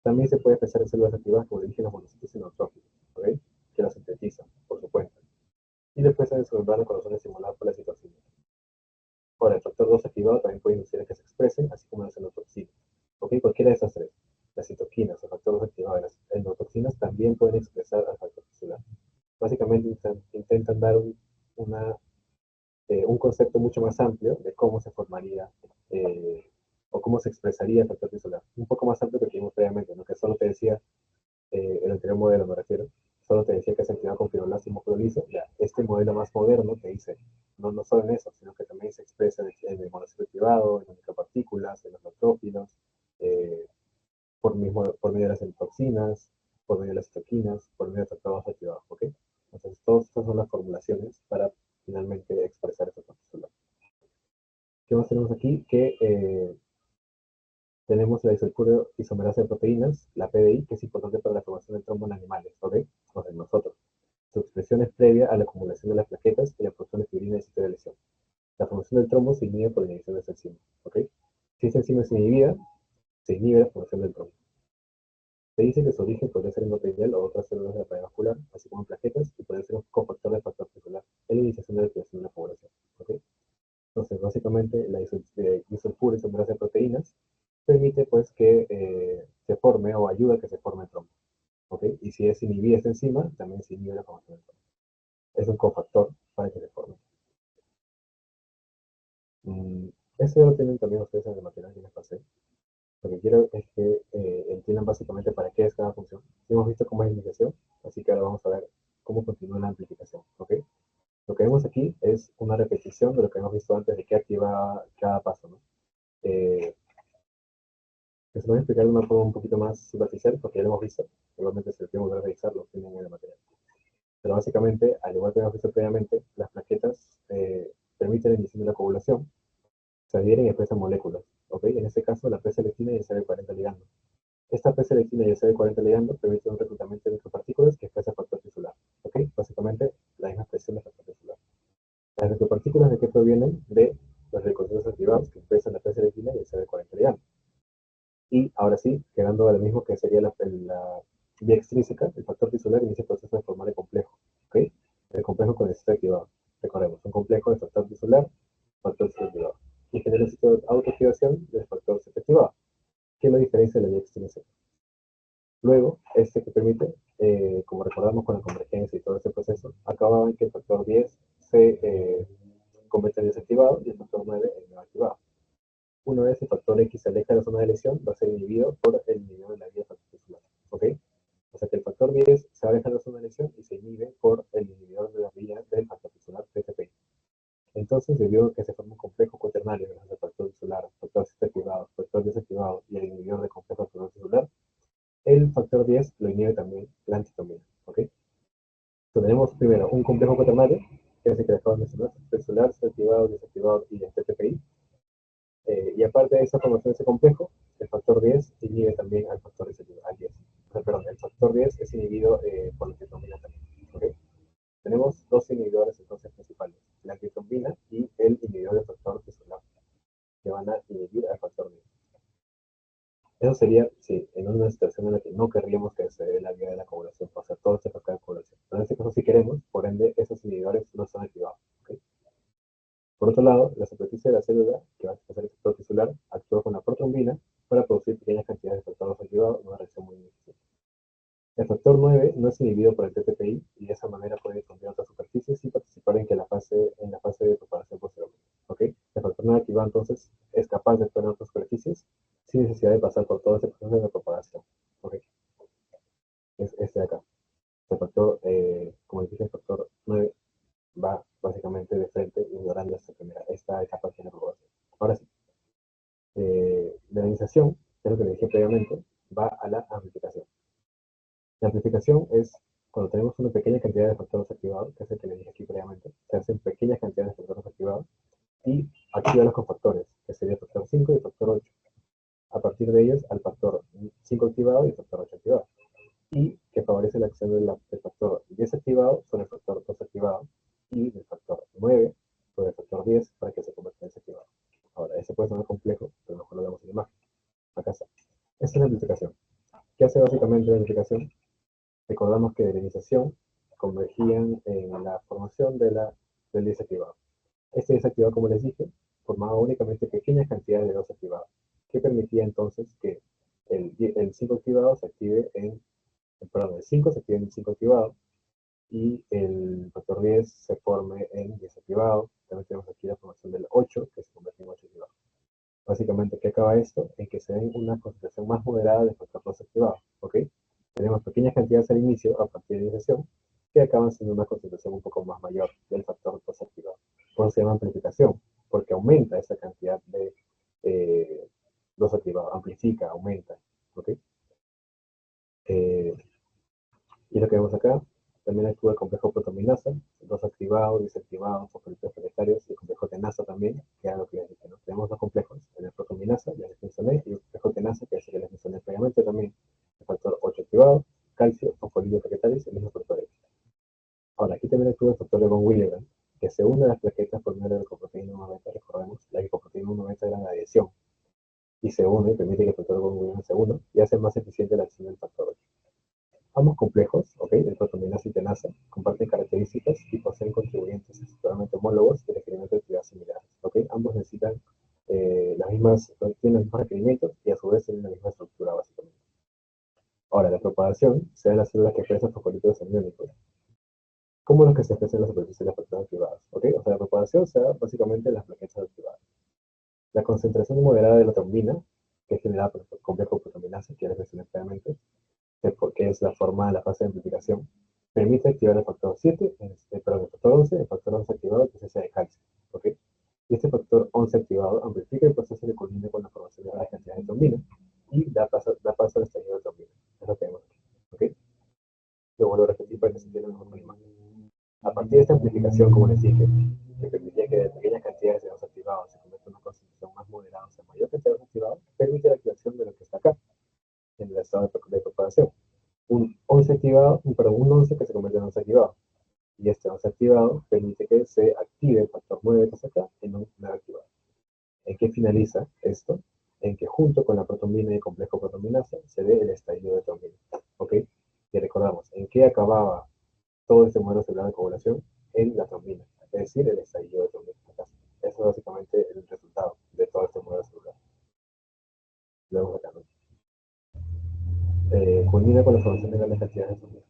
También se puede expresar en células activadas como dije los monocitos neutrófilos, ¿ok? Que las sintetizan por su cuenta. Y después en su membrana cuando son estimulados por la citocina. Ahora, el factor 2 activado también puede inducir a que se expresen, así como las endotoxinas. ¿Ok? Cualquiera de esas tres. Las citoquinas, el factor 2 activado y las endotoxinas también pueden expresar al factor tisular. Básicamente intentan dar un concepto mucho más amplio de cómo se formaría o cómo se expresaría el factor tisular. Un poco más amplio que vimos previamente, ¿no? Que solo te decía el anterior modelo, me refiero, solo te decía que se activaba con fibroblasto y músculo liso. Ya, este modelo más moderno te dice, no solo en eso, sino que también se expresa en el monocito activado, en las micropartículas, en los neutrófilos, eh, por medio de las endotoxinas, por medio de las citoquinas, por medio de tratados activados, ¿ok? Entonces, todas estas son las formulaciones para finalmente expresar esta partícula. ¿Qué más tenemos aquí? Que tenemos la disulfuro isomerasa de proteínas, la PDI, que es importante para la formación del trombo en animales, ¿ok? O sea, en nosotros. Su expresión es previa a la acumulación de las plaquetas y la producción de fibrina y sitio de lesión. La formación del trombo se inhibe por la inhibición de esta enzima, ¿ok? Si esta enzima es inhibida, se inhibe la formación del trombo. Se dice que su origen podría ser endotelial o otras células de la pared vascular, así como en plaquetas, y puede ser un cofactor del factor tisular en la iniciación de la activación de la población, ¿ok? Entonces, básicamente, la disulfuro isomerasa de proteínas permite pues que se forme o ayuda a que se forme el trombo. ¿Ok? Y si es inhibida esta enzima, también se inhibe la formación del trombo. Es un cofactor para que se forme. Eso ya lo tienen también ustedes en el material que les pasé. Lo que quiero es que entiendan básicamente para qué es cada función. Hemos visto cómo es la iniciación, así que ahora vamos a ver cómo continúa la amplificación. ¿Ok? Lo que vemos aquí es una repetición de lo que hemos visto antes de qué activa cada paso, ¿no? Les voy a explicar de una forma un poquito más superficial, porque ya lo hemos visto. Igualmente, si lo quieren volver a revisar, lo tienen en el material. Pero básicamente, al igual que hemos visto previamente, las plaquetas permiten la inducción de la coagulación, se adhieren y expresan moléculas. ¿Ok? En este caso, la preselectina y el CD40 ligando. Esta preselectina y el CD40 ligando permiten un reclutamiento de micropartículas que expresa factor tisular. ¿Ok? Básicamente, la misma expresión de factor tisular. Las micropartículas de qué provienen de los reconocimientos activados que expresan la preselectina y el CD40 ligando. Y ahora sí, quedando lo mismo que sería la vía extrínseca, el factor tisular inicia el proceso de formar el complejo. ¿Ok? El complejo con el sitio activado. Recordemos, un complejo de factor tisular, factor sitio activado. Y genera un sitio de autoactivación del factor sitio activado. ¿Qué es la diferencia de la vía extrínseca? Luego, este que permite, como recordamos con la convergencia y todo ese proceso, acababa en que el factor 10 se convierte en desactivado y el factor 9 en no activado. Una vez el factor X se aleja de la zona de lesión, va a ser inhibido por el inhibidor de la vía factor tisular. ¿Ok? O sea que el factor 10 se aleja de la zona de lesión y se inhibe por el inhibidor de la vía del factor tisular PTP. Entonces, debido a que se forma un complejo cuaternario de el factor tisular, factor activado, factor desactivado y el inhibidor del complejo factor tisular, el factor 10 lo inhibe también la antitomina. ¿Ok? Entonces, tenemos primero un complejo cuaternario, que es el que acabo de mencionar, tisular, activado, desactivado y el TTPI. Y aparte de esa formación de ese complejo, el factor 10 inhibe también al factor 10. Perdón, el factor 10 es inhibido por la antitomina también. ¿Okay? tenemos dos inhibidores entonces principales, la antitrombina y el inhibidor del factor tisular, que van a inhibir al factor 10. Eso sería, sí, en una situación en la que no querríamos que se dé la vía de la coagulación, o sea, todo este factor de coagulación. Pero en este caso sí queremos, por ende, esos inhibidores no están activados. ¿Okay? Por otro lado, la superficie de la célula, que va a ser el factor tisular, actúa con la protrombina para producir pequeñas cantidades de factor activado en una reacción muy difícil. El factor 9 no es inhibido por el TTPI y de esa manera puede difundir otras superficies y participar en la fase de propagación posteriormente. ¿Okay? El factor 9 activado entonces es capaz de actuar en otras superficies sin necesidad de pasar por todo este proceso de propagación. ¿Okay? Es este de acá. El factor, como dije, el factor 9 va básicamente de frente ignorando esta etapa que es la propagación. Ahora sí, la iniciación, que es lo que le dije previamente, va a la amplificación. La amplificación es cuando tenemos una pequeña cantidad de factores activados, que es el que le dije aquí previamente, se hacen pequeñas cantidades de factores activados y activa los cofactores, que sería el factor 5 y el factor 8. A partir de ellos, al factor 5 activado y el factor 8 activado. Y que favorece la acción del factor 10 activado sobre el factor 2 activado y del factor 9 sobre el factor 10 para que se convierta en desactivado. Ahora, ese puede ser más complejo, pero mejor lo vemos en la imagen. Acá está. Esta es la amplificación. ¿Qué hace básicamente la amplificación? Recordamos que de la iniciación convergían en la formación del desactivado. Este desactivado, como les dije, formaba únicamente pequeñas cantidades de dos activados, que permitía entonces que el 5 activado se active perdón, el 5 se active en 5 activado y el factor 10 se forme en 10 activado. También tenemos aquí la formación del 8 que se convierte en 8 activado. Básicamente, ¿qué acaba esto? En que se den una concentración más moderada de factor 2 activado. ¿Ok? Tenemos pequeñas cantidades al inicio, a partir de la iniciación, que acaban siendo una concentración un poco más mayor del factor 2 activado. Por eso se llama amplificación, porque aumenta esa cantidad de 2 activado, amplifica, aumenta. ¿Ok? Y lo que vemos acá, también actúa el complejo protominasa, dos activados, desactivados, fosfolitos planetarios, y el complejo tenasa también, que es lo que les dije, ¿no? Tenemos dos complejos, el protominasa, ya les mencioné, y el complejo tenasa, que es el que les mencioné previamente también, el factor 8 activado, calcio, fosfolitos planetarios, el mismo factor X. Ahora, aquí también actúa el factor de von Willebrand, que se une a las plaquetas por medio de la lipoproteína 1,90, recordemos, la lipoproteína 1,90 era la adhesión, y se une, permite que el factor de von Willebrand se una, y hace más eficiente la acción del factor 8. Ambos complejos, el protominasa y tenasa, comparten características y poseen contribuyentes estructuralmente homólogos y requerimientos de actividad similares. Ambos necesitan tienen los mismos requerimientos y a su vez tienen la misma estructura básicamente. Ahora, la propagación se da en las células que expresan fosfolípidos amiónicos, como los que se expresan en la superficie de las factoras activadas. O sea, la propagación se da básicamente en las plaquetas activadas. La concentración moderada de la trombina, que es generada por el complejo protominasa, que ya les mencioné previamente, que es la forma de la fase de amplificación, permite activar el factor 7, perdón, el factor 11, el factor 11 activado, que es ese de calcio. Y este factor 11 activado amplifica el proceso que culmina con la formación de grandes cantidades de trombina y da paso al estallido de trombina. Es lo que vemos aquí. Lo vuelvo a repetir para que se entienda mejor con la imagen. A partir de esta amplificación, como les dije, que permitía que de pequeñas cantidades de dos activados se convierta en una concentración más moderada, o sea, mayor cantidad de dos activados, permite la activación de lo que está acá, en el estado de propagación. Un 11 activado, perdón, un 11 que se convierte en 11 activado. Y este 11 activado permite que se active el factor 9 que está acá en un 9 activado. ¿En qué finaliza esto? En que junto con la protombina y el complejo protominasa se dé el estallido de trombina. ¿Ok? Y recordamos, ¿en qué acababa todo este modelo celular de coagulación? En la trombina, es decir, el estallido de trombina. Eso es básicamente el resultado de todo este modelo celular. Lo vemos acá, ¿no? Culmina con la formación de grandes cantidades de trombina.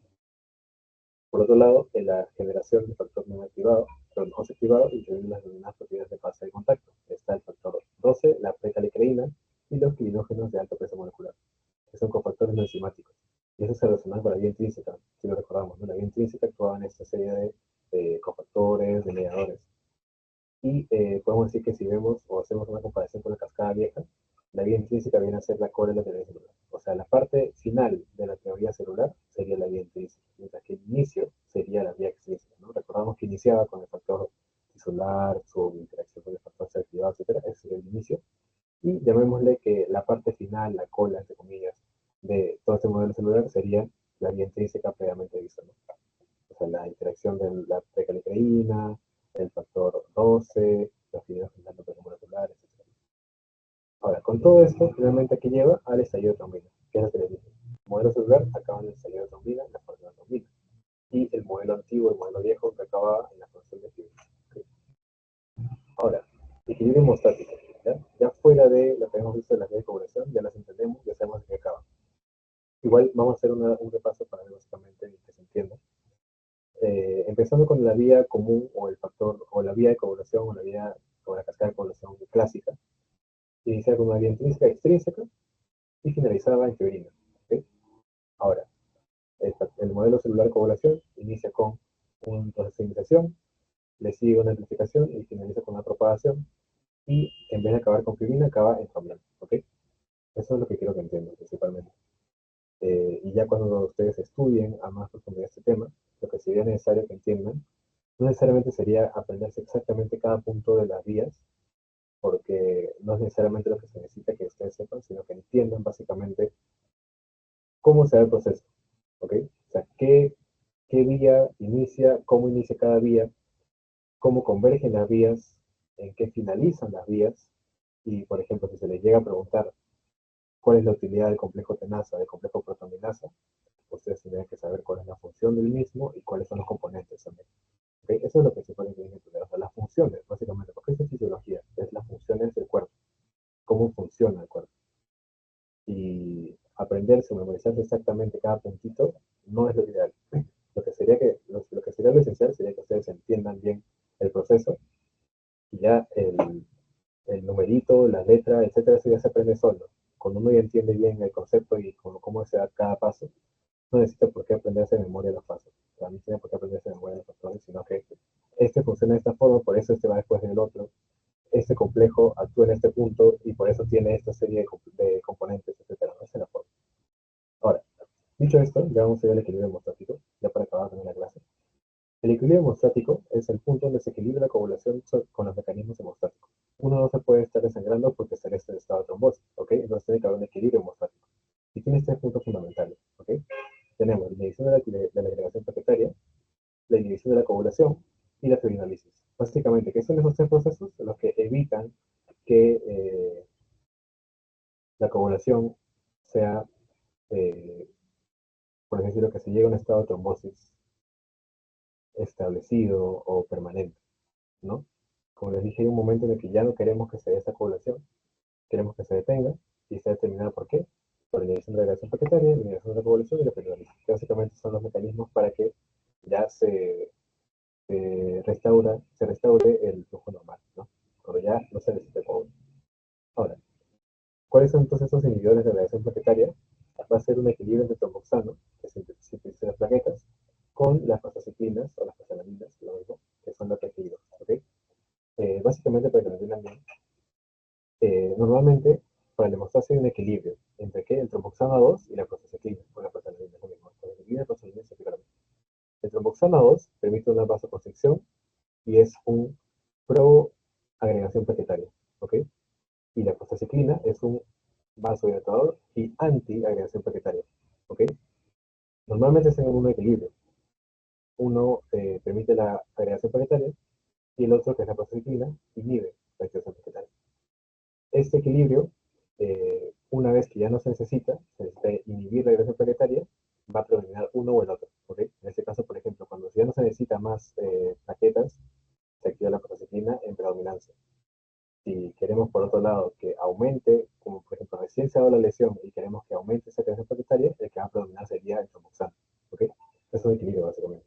Por otro lado, en la generación de factor no activado, perdón, 11 activado, intervienen las denominadas propiedades de fase de contacto. Está el factor 12, la precalicreína y los quilinógenos de alto peso molecular, que son cofactores no enzimáticos. Y eso se relaciona con la vía intrínseca, si lo recordamos, ¿no? La vía intrínseca actuaba en esta serie de cofactores, de mediadores. Y podemos decir que si vemos o hacemos una comparación con la cascada vieja, la vía intrínseca viene a ser la cola de la teoría celular. O sea, la parte final de la teoría celular sería la vía intrínseca, mientras que el inicio sería la vía extrínseca, ¿no? Recordamos que iniciaba con el factor tisular, su interacción con el factor activado, etcétera. Ese sería el inicio. Y llamémosle que la parte final, la cola, entre comillas, de todo este modelo celular sería la vía intrínseca previamente vista, ¿no? O sea, la interacción acción de la precalicreína, el factor 12, los fideos moleculares, etc. Ahora, con todo esto, finalmente, ¿qué lleva? Al estallido de trombina, que es lo que les dije. El modelo celular acaba en el estallido de trombina, en la formación de trombina. Y el modelo antiguo, el modelo viejo, que acaba en la formación de fibras. ¿Okay? Ahora, equilibrio hemostático. Ya fuera de lo que hemos visto de las vías de coagulación, ya las entendemos, ya sabemos de qué acaba. Igual vamos a hacer un repaso para ver básicamente que se entienda. Empezando con la vía común o el factor, o la vía de coagulación o la vía o la cascada de coagulación clásica, iniciar con una vía intrínseca y extrínseca y finalizaba en fibrina. ¿Okay? Ahora, el modelo celular de coagulación inicia con un proceso de iniciación, le sigue una amplificación y finaliza con una propagación y en vez de acabar con fibrina acaba en trombina. ¿Ok? Eso es lo que quiero que entiendan principalmente. Y ya cuando ustedes estudien a más profundidad este tema, lo que sería necesario que entiendan no necesariamente sería aprenderse exactamente cada punto de las vías, porque no es necesariamente lo que se necesita que ustedes sepan, sino que entiendan básicamente cómo se da el proceso, ¿ok? O sea, qué vía inicia, cómo inicia cada vía, cómo convergen las vías, en qué finalizan las vías, y por ejemplo, si se les llega a preguntar cuál es la utilidad del complejo tenaza, del complejo protominasa, ustedes tendrían que saber cuál es la función del mismo y cuáles son los componentes también. ¿Okay? Eso es lo que se puede entender, o sea, las funciones, básicamente, porque eso es fisiología, es las funciones del cuerpo, cómo funciona el cuerpo. Y aprenderse o memorizarse exactamente cada puntito no es lo ideal. Lo que sería lo esencial sería que ustedes entiendan bien el proceso y ya el numerito, la letra, etcétera, eso ya se aprende solo. Cuando uno ya entiende bien el concepto y cómo se da cada paso, no necesita por qué aprenderse de memoria los pasos. O sea, no tiene por qué aprenderse de memoria los patrones, sino que este funciona de esta forma, por eso este va después del otro. Este complejo actúa en este punto y por eso tiene esta serie de componentes, etcétera. Esa es la forma. Ahora, dicho esto, ya vamos a ver el equilibrio hemostático, ya para acabar también la clase. El equilibrio hemostático es el punto donde se equilibra la coagulación con los mecanismos hemostáticos. Uno no se puede estar desangrando porque está en este estado de trombosis, ¿ok? Entonces tiene que haber un equilibrio hemostático. Y tiene tres puntos fundamentales, ¿ok? Tenemos la inhibición de la agregación plaquetaria, la inhibición de la coagulación y la fibrinólisis. Básicamente, ¿qué son esos tres procesos? Los que evitan que la coagulación sea, eh, por así decirlo, que se llegue a un estado de trombosis establecido o permanente, ¿no? Como les dije, hay un momento en el que ya no queremos que se dé esta coagulación, queremos que se detenga y está determinado por qué. Por la inhibición de la agregación plaquetaria, la inhibición de la coagulación y la fibrinólisis. Que básicamente son los mecanismos para que ya se restaure el flujo normal, ¿no? Cuando ya no se necesita coagulación. Ahora, ¿cuáles son entonces esos inhibidores de la agregación plaquetaria? Va a ser un equilibrio entre tromboxano, que sintetiza las plaquetas, con las prostaciclinas o las prostaglandinas, lo mismo, que son los reactivos, ¿ok? Básicamente, para que lo entiendan bien, normalmente para la hemostasia hay un equilibrio entre ¿qué? El tromboxano 2 y la prostaciclina, o la prostaglandina, es lo mismo. Prostaciclina y prostaglandina se aplican. El tromboxano 2 permite una vasoconstricción y es un pro-agregación plaquetaria, ¿ok? Y la prostaciclina es un vasodilatador y anti-agregación plaquetaria, ¿ok? Normalmente están en un equilibrio. Uno permite la agregación plaquetaria y el otro, que es la prostaciclina, inhibe la agregación plaquetaria. Este equilibrio, una vez que ya no se necesita inhibir la agregación plaquetaria, va a predominar uno o el otro, ¿ok? En este caso, por ejemplo, cuando ya no se necesita más plaquetas, se activa la prostaciclina en predominancia. Si queremos, por otro lado, que aumente, como por ejemplo recién se ha dado la lesión y queremos que aumente esa agregación plaquetaria, el que va a predominar sería el tromboxano, ¿ok? Es un equilibrio, básicamente.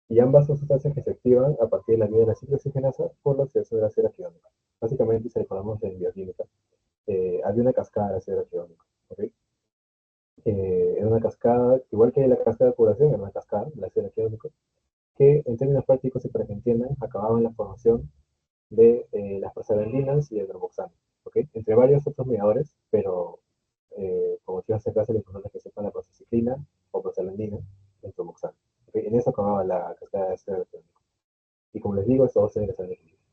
Y ambas son sustancias que se activan a partir de la vía de la ciclooxigenasa por la oxidación del ácido araquidónico. Básicamente, si recordamos en bioquímica, había una cascada de ácido araquidónico, ¿ok? Era una cascada, igual que la cascada de curación, era una cascada del ácido araquidónico, que en términos prácticos y para que entiendan, acababa en la formación de las prostaglandinas y el tromboxano, ¿ok? Entre varios otros mediadores, pero como si hace clase, lo importante es que sepan la prostaciclina o prostaglandina y el tromboxano. ¿Okay? En eso acababa la cascada de ácido araquidónico. Y como les digo, estos dos tienen que ser equilibrados.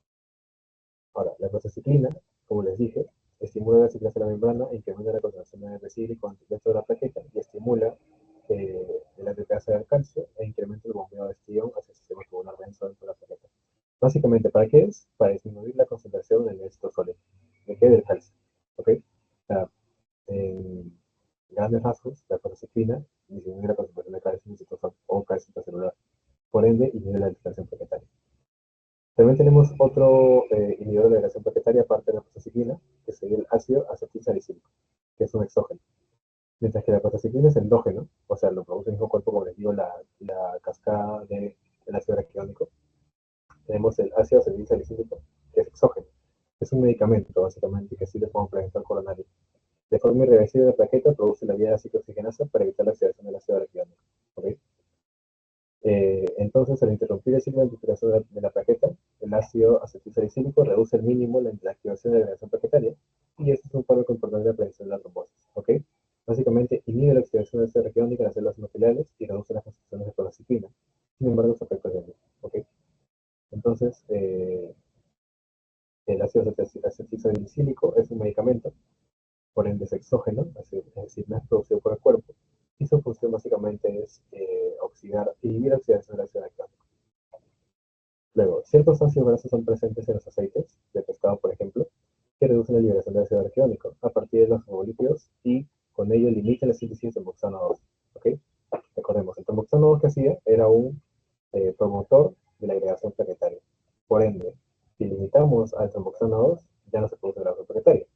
Ahora, la prostaciclina, como les dije, estimula la ciclasa de la membrana, incrementa la concentración de recílico dentro de la plaqueta y estimula el ATP hace al calcio e incrementa el bombeo de este ion hacia el sistema tubular denso dentro de la plaqueta. Básicamente, ¿para qué es? Para disminuir la concentración en el sólido. ¿De qué? Del calcio. ¿Ok? O sea, en grandes rasgos, la prostaciclina disminuye la concentración de calcio en el citosol o calcio intracelular. Por ende, inhibe la dilatación plaquetaria. También tenemos otro inhibidor de dilatación plaquetaria, aparte de la prostaciclina, que sería el ácido acetilsalicílico, que es un exógeno. Mientras que la prostaciclina es endógeno, o sea, lo produce el mismo cuerpo, como les digo, la cascada del ácido araquidónico. Tenemos el ácido acetilsalicílico, que es exógeno. Es un medicamento, básicamente, que sirve como preventor coronario. De forma irreversible, la plaqueta produce la vía de ciclooxigenasa para evitar la oxidación del ácido araquidónico. ¿Okay? Entonces, al interrumpir el ciclo de infiltración de la plaqueta, el ácido acetilsalicílico reduce al mínimo la activación de la agregación plaquetaria, y este es un fármaco importante de la prevención de la trombosis. ¿Okay? Básicamente, inhibe la oxidación del ácido araquidónico en las células endoteliales y reduce las concentraciones de prostaciclina. Sin embargo, su efecto es débil. ¿Okay? Entonces, el ácido acetilsalicílico es un medicamento, por ende es exógeno, es decir, no es producido por el cuerpo, y su función básicamente es inhibir la oxidación del ácido araquidónico. Luego, ciertos ácidos grasos son presentes en los aceites de pescado, por ejemplo, que reducen la liberación de ácido araquidónico a partir de los trombolípidos y con ello limitan la síntesis de tromboxano 2. ¿Ok? Recordemos, el tromboxano 2 que hacía era un promotor de la agregación plaquetaria. Por ende, si limitamos al tromboxano 2, ya no se produce agregación plaquetaria.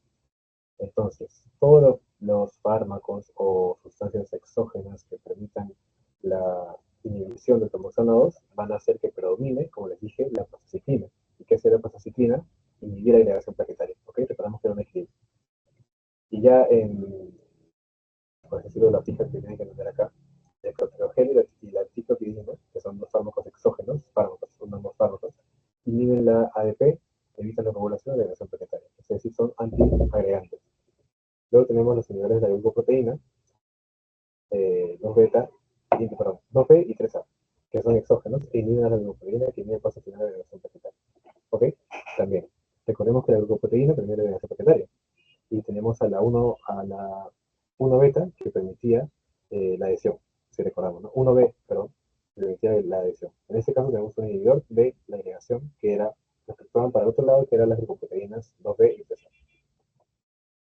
Entonces, todos los fármacos o sustancias exógenas que permitan la inhibición del tromboxano 2 van a hacer que predomine, como les dije, la prostaciclina. ¿Y qué hace la prostaciclina? Inhibir la agregación plaquetaria. ¿Ok? Recordamos que era un equilibrio. Y ya por decirlo, la fija que tienen que entender acá, el clotilogel y la ciclopiridina, que son dos fármacos exógenos, son ambos fármacos, inhiben la ADP, evitan la regulación de la agregación plaquetaria. Es decir, son antiagregantes. Luego tenemos los inhibidores de la glucoproteína, 2-beta, perdón, 2B y 3A, que son exógenos e inhiben a la glucoproteína que inhibe el paso final de la agregación plaquetaria. ¿Ok? También, recordemos que la glucoproteína permite la agregación plaquetaria. Y tenemos a la 1-beta que permitía la adhesión, si recordamos, ¿no? 1B, perdón, que permitía la adhesión. En este caso tenemos un inhibidor de la agregación que era, que actuaban para el otro lado, que eran las glucoproteínas 2B y 3A.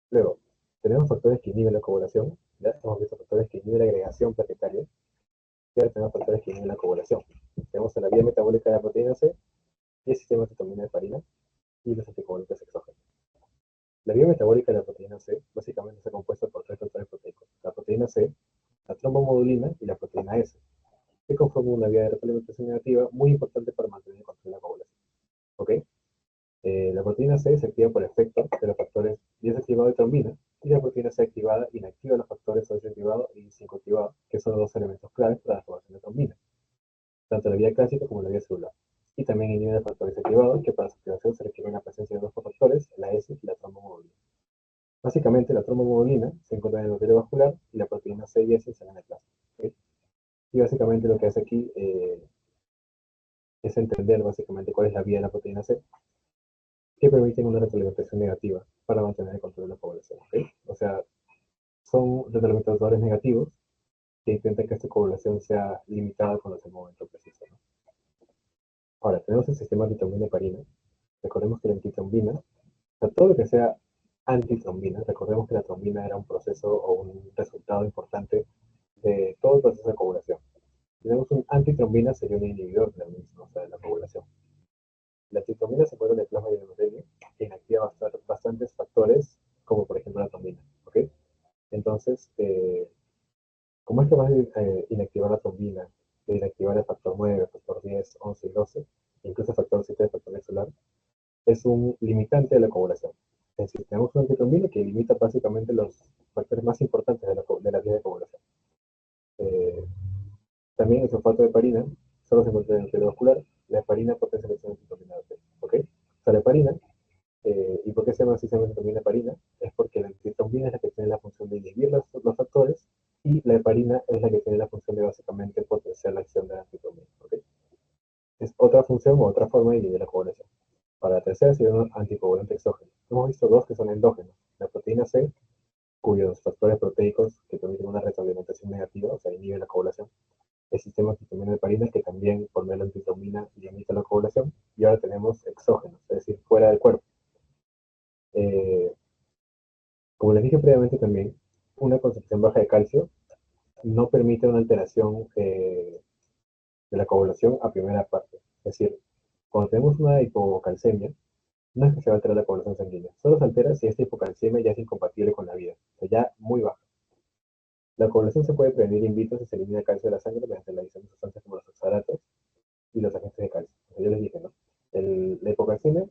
Luego, tenemos factores que inhiben la coagulación, ya hemos visto factores que inhiben la agregación plaquetaria, y ahora tenemos factores que inhiben la coagulación. Tenemos la vía metabólica de la proteína C y el sistema de titomina de farina y los anticoagulantes exógenos. La vía metabólica de la proteína C básicamente está compuesta por tres factores proteicos: la proteína C, la trombomodulina y la proteína S, que conforman una vía de retroalimentación negativa muy importante para mantener el control de la coagulación. ¿Ok? La proteína C se activa por efecto de los factores 10 activado y trombina, y la proteína C activada inactiva los factores 8 activado y 5 activado, que son los dos elementos claves para la formación de trombina, tanto la vía clásica como la vía celular. Y también inhibe los factores activados, que para su activación se requiere la presencia de dos cofactores, la S y la trombomodulina. Básicamente, la trombomodulina se encuentra en el núcleo vascular y la proteína C y S están en el plasma. ¿Okay? Y básicamente lo que hace aquí es entender básicamente cuál es la vía de la proteína C, que permiten una retroalimentación negativa para mantener el control de la población. ¿Okay? O sea, son retroalimentadores negativos que intentan que esta coagulación sea limitada cuando es el momento preciso, ¿no? Ahora, tenemos el sistema antitrombina heparina. Recordemos que la antitrombina, o sea, todo lo que sea antitrombina, recordemos que la trombina era un proceso o un resultado importante de todo el proceso de coagulación. Tenemos un antitrombina, sería un inhibidor de la misma, o sea, de la coagulación. La antitrombina se encuentra en el plasma y en el endotelio e inactiva bastantes factores, como por ejemplo la trombina. ¿Ok? Entonces, ¿cómo es que vas a inactivar la trombina, de inactivar el factor 9, el factor 10, 11 y 12, incluso el factor 7 del factor celular? Es un limitante de la coagulación. Es decir, tenemos una antitrombina que limita básicamente los factores más importantes de la vía de coagulación. Eh, También el sulfato de heparina solo se encuentra en el núcleo vascular. La heparina potencia la acción antitrombina. ¿Ok? O sea, la heparina, ¿y por qué se llama así se llama antitrombina heparina? Es porque la antitrombina es la que tiene la función de inhibir los factores y la heparina es la que tiene la función de básicamente potenciar la acción de la antitrombina. ¿Ok? Es otra función o otra forma de inhibir la coagulación. Para la tercera sería un anticoagulante exógeno. Hemos visto dos que son endógenos, la proteína C cuyos factores proteicos que permiten una retroalimentación negativa, o sea, inhiben la coagulación. El sistema titamina heparina, que también por medio de la antihistaminina limita la coagulación. Y ahora tenemos exógenos, es decir, fuera del cuerpo. Eh, Como les dije previamente también, una concentración baja de calcio no permite una alteración de la coagulación a primera parte. Es decir, cuando tenemos una hipocalcemia, no es que se va a alterar la coagulación sanguínea, solo se altera si esta hipocalcemia ya es incompatible con la vida, o sea, ya muy baja. La coagulación se puede prevenir in vitro si se elimina calcio de la sangre mediante la adición de sustancias como los oxalatos y los agentes de calcio. O sea, yo les dije, ¿no? La hipocalcemia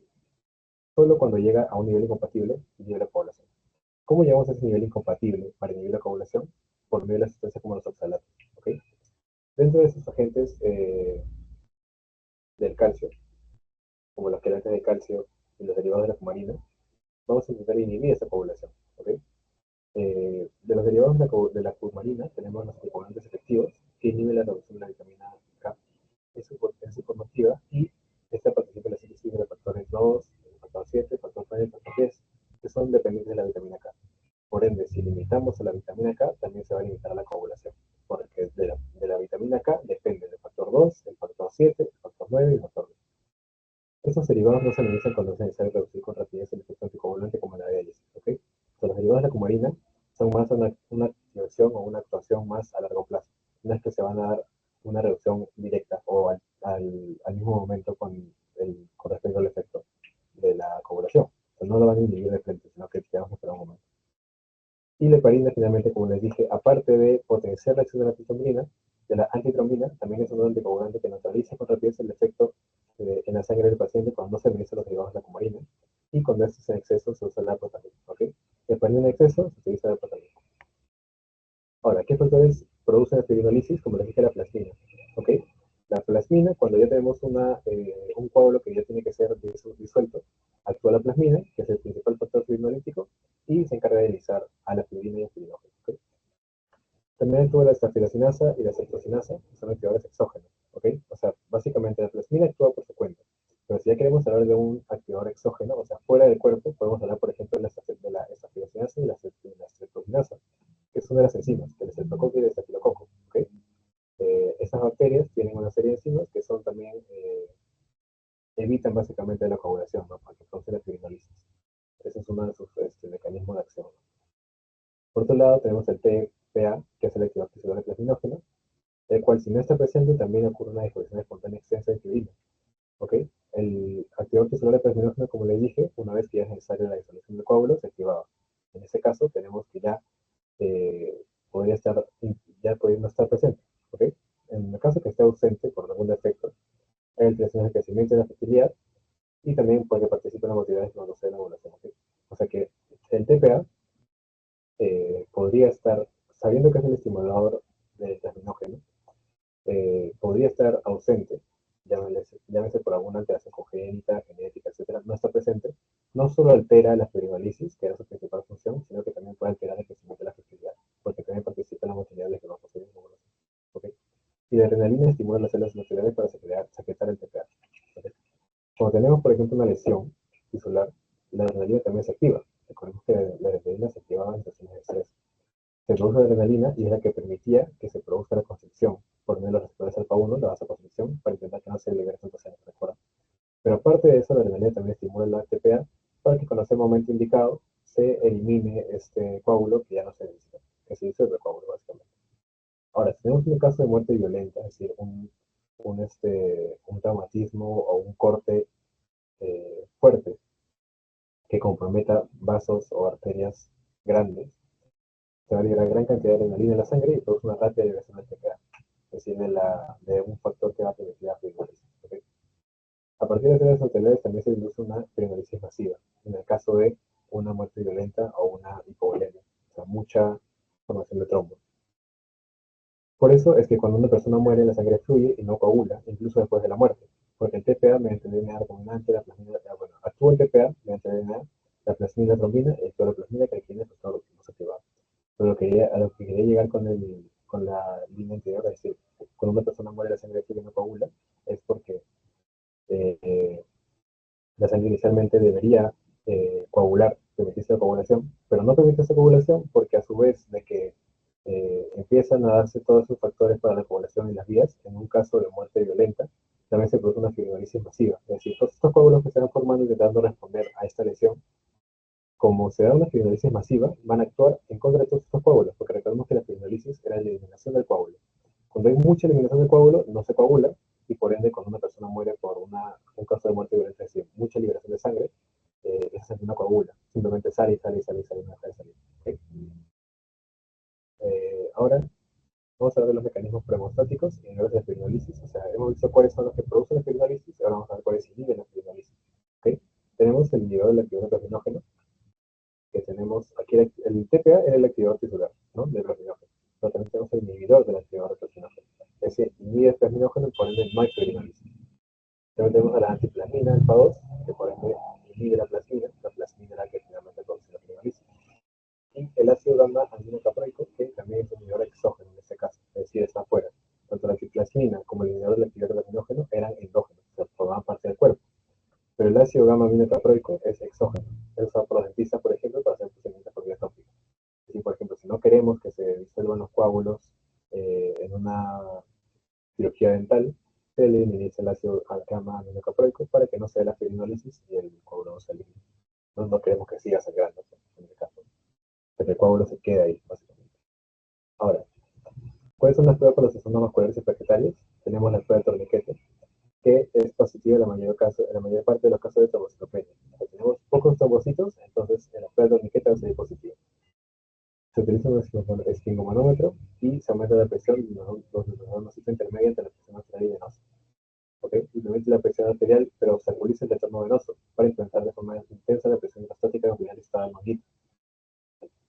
solo cuando llega a un nivel incompatible inhibe la coagulación. ¿Cómo llegamos a ese nivel incompatible para inhibir la coagulación? Por medio de las sustancias como los oxalatos. ¿Okay? Dentro de esos agentes del calcio, como los quedantes de calcio y los derivados de la cumarina, vamos a intentar inhibir esa coagulación. ¿Okay? De los derivados de la cumarina tenemos los anticoagulantes efectivos que inhiben la reducción de la vitamina K en su forma activa y esta participa en la síntesis de los factores 2, el factor 7, el factor 9 y el factor 10, que son dependientes de la vitamina K. Por ende, si limitamos a la vitamina K, también se va a limitar a la coagulación, porque de la vitamina K depende del factor 2, el factor 7, el factor 9 y el factor 10. Estos derivados no se analizan cuando es necesario reducir con rapidez el efecto anticoagulante como la diálisis. ¿Okay? Los derivados de la cumarina son más una activación o una actuación más a largo plazo. No es que se van a dar una reducción directa o al mismo momento con respecto al efecto de la coagulación. O sea, no lo van a inhibir de frente, sino que tenemos que esperar un momento. Y la heparina, finalmente, como les dije, aparte de potenciar la acción de la antitrombina, de la antitrombina, también es un anticoagulante que neutraliza con rapidez el efecto en la sangre del paciente cuando no se administran los derivados de la cumarina. Y cuando esto es en exceso, se usa la protamina. ¿Okay? Heparina en exceso, se utiliza la protamina. Ahora, ¿qué factores producen la fibrinolisis? Como les dije, la plasmina. ¿Ok? La plasmina, cuando ya tenemos un coágulo que ya tiene que ser disuelto, actúa la plasmina, que es el principal factor fibrinolítico, y se encarga de lisar a la fibrina y el fibrinógeno. ¿Ok? También actúa la estafilocinasa y la cetocinasa, que son activadores exógenos. ¿Ok? O sea, básicamente la plasmina actúa por su cuenta. Pero si ya queremos hablar de un activador exógeno, o sea, fuera del cuerpo, podemos hablar, por ejemplo, de la estafilocinasa y la cetocinasa, que son de las enzimas, el estreptococo y el estafilococo. ¿Okay? Estas bacterias tienen una serie de enzimas que son también, evitan básicamente la coagulación, ¿no? Porque producen la fibrinolisis. Ese es uno de sus mecanismos de acción. Por otro lado, tenemos el TPA, que es el activador tisular de plasminógeno, el cual, si no está presente, también ocurre una disposición espontánea extensa de fibrina. ¿Ok? El activador tisular de plasminógeno, como les dije, una vez que ya es necesaria la disolución del coágulo, se activaba. En este caso, tenemos que ya eh, podría estar, ya podría no estar presente. ¿Ok? En el caso que esté ausente por algún defecto, hay alteraciones de crecimiento y de la fertilidad y también porque participa en la motilidad de la ovulación. ¿Ok? O sea que el TPA podría estar, sabiendo que es el estimulador del plasminógeno, podría estar ausente, llámese por alguna alteración congénita, genética, etcétera, no está presente, no solo altera la fibrinolisis, que era su principal función, sino que también puede alterar el crecimiento de la fertilidad, porque también participa en la motilidad de los fósiles. ¿Okay? Y la adrenalina estimula las células nucleares para secretar el TPA. ¿Okay? Cuando tenemos, por ejemplo, una lesión tisular, la adrenalina también se activa. Recordemos que la adrenalina se activaba en situaciones de estrés. Se produce adrenalina y es la que permitía que se produzca la constricción por medio de los receptores alfa-1, la vasoconstricción, para intentar que no se libere tanta sangre. Pero aparte de eso, la adrenalina también estimula la TPA para que cuando sea el momento indicado se elimine este coágulo que ya no se necesita, que se dice el coágulo básicamente. Ahora, si tenemos un caso de muerte violenta, es decir, un traumatismo o un corte fuerte que comprometa vasos o arterias grandes, se va a liberar gran cantidad de adrenalina en la sangre y produce una rápida liberación del TPA, es decir, de un factor que va a permitir la fibrinosis. ¿Okay? A partir de las neutralidades también se induce una fibrinosis masiva, en el caso de una muerte violenta o una hipovolemia, o sea, mucha formación de trombos. Por eso es que cuando una persona muere, la sangre fluye y no coagula, incluso después de la muerte. Porque el TPA, mediante el DNA recombinante, actúa el TPA mediante el DNA, la plasmina, la trombina y toda la plasmina que tiene pues, todos los últimos activados. Pero a lo que quería llegar con la línea anterior, es decir, cuando una persona muere, la sangre fluye y no coagula, es porque eh, la sangre inicialmente debería coagular permitiste la coagulación, pero no permitiste la coagulación porque a su vez de que empiezan a darse todos esos factores para la coagulación en las vías, en un caso de muerte violenta, también se produce una fibrinolisis masiva. Es decir, todos estos coágulos que se van formando intentando responder a esta lesión, como se da una fibrinolisis masiva, van a actuar en contra de todos estos coágulos, porque recordemos que la fibrinolisis era la eliminación del coágulo. Cuando hay mucha eliminación del coágulo, no se coagula, y por ende, cuando una persona muere por un caso de muerte violenta, es decir, mucha liberación de sangre, esa sangre no coagula, simplemente sale y sale y sale y sale, no deja de salir. ¿Okay? Ahora, vamos a ver los mecanismos premostáticos y inhibidores de fibrinolisis. O sea, hemos visto cuáles son los que producen la fibrinolisis, ahora vamos a ver cuáles inhiben la fibrinolisis. ¿Okay? Tenemos el inhibidor del activador plasminógeno, que tenemos aquí el TPA es el activador titular, ¿no? Del plasminógeno. Pero también tenemos el inhibidor del activador plasminógeno. Ese inhibe el plasminógeno y por ende no hay fibrinolisis. También tenemos a la antiplasmina, alfa 2, que por ende inhibe la plasmina es la que finalmente produce la fibrinolisis. Y el ácido gamma aminocaproico, que también es un inhibidor exógeno en este caso, es decir, está afuera. Tanto la ciplasmina como el inhibidor del activador plasminógeno eran endógenos, o sea, formaban parte del cuerpo. Pero el ácido gamma aminocaproico es exógeno. Es usado por los dentistas, por ejemplo, para hacer procedimientos por vía tópica. Es decir, por ejemplo, si no queremos que se disuelvan los coágulos en una cirugía dental, se le minimiza el ácido gamma aminocaproico para que no se dé la fibrinolisis y el coágulo no se elimine. No queremos que siga sangrando, en este caso. Pero el coágulo se queda ahí, básicamente. Ahora, ¿cuáles son las pruebas para los trastornos musculares y plaquetarios? Tenemos la prueba de torniquete, que es positiva en la mayor parte de los casos de trombocitopenia. Si tenemos pocos trombocitos, entonces en la prueba de torniquete va a salir positivo. Se utiliza un esfingomanómetro y se aumenta la presión de los neuronocitos intermedia entre la presión arterial y venosa. ¿Okay? Implementa la presión arterial, pero obstaculiza el retorno venoso para implementar de forma intensa la presión hidrostática abdominal estable del manguito.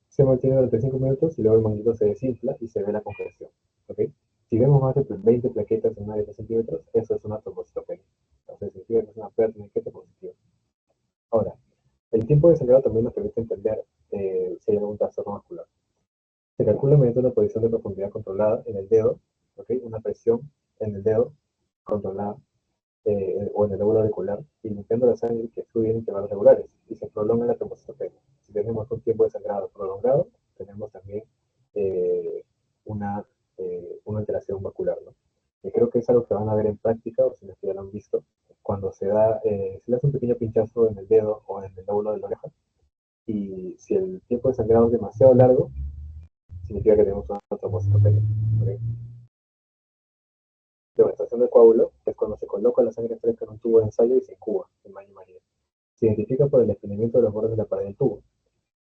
Se mantiene durante 5 minutos y luego el manguito se desinfla y se ve la congestión. ¿Okay? Si vemos más de 20 plaquetas en una de 10 centímetros, eso es una trombocitopenia. Entonces significa que es una pérdida de plaqueta positiva. Ahora, el tiempo de sangrado también nos permite entender si hay algún trastorno muscular. Se calcula mediante una posición de profundidad controlada en el dedo, ¿okay? Una presión en el dedo controlada o en el lóbulo auricular, y limpiando la sangre que fluye en intervalos regulares y se prolonga la trombocitopenia. Si tenemos un tiempo de sangrado prolongado, tenemos también eh, una, una alteración vascular, ¿no? Y creo que es algo que van a ver en práctica, o si no es que ya lo han visto, cuando se le hace un pequeño pinchazo en el dedo o en el lóbulo de la oreja, y si el tiempo de sangrado es demasiado largo, significa que tenemos una trombocitopenia. ¿Okay? Devastación del coágulo es cuando se coloca la sangre fresca en un tubo de ensayo y se incuba en baño María. Se identifica por el desprendimiento de los bordes de la pared del tubo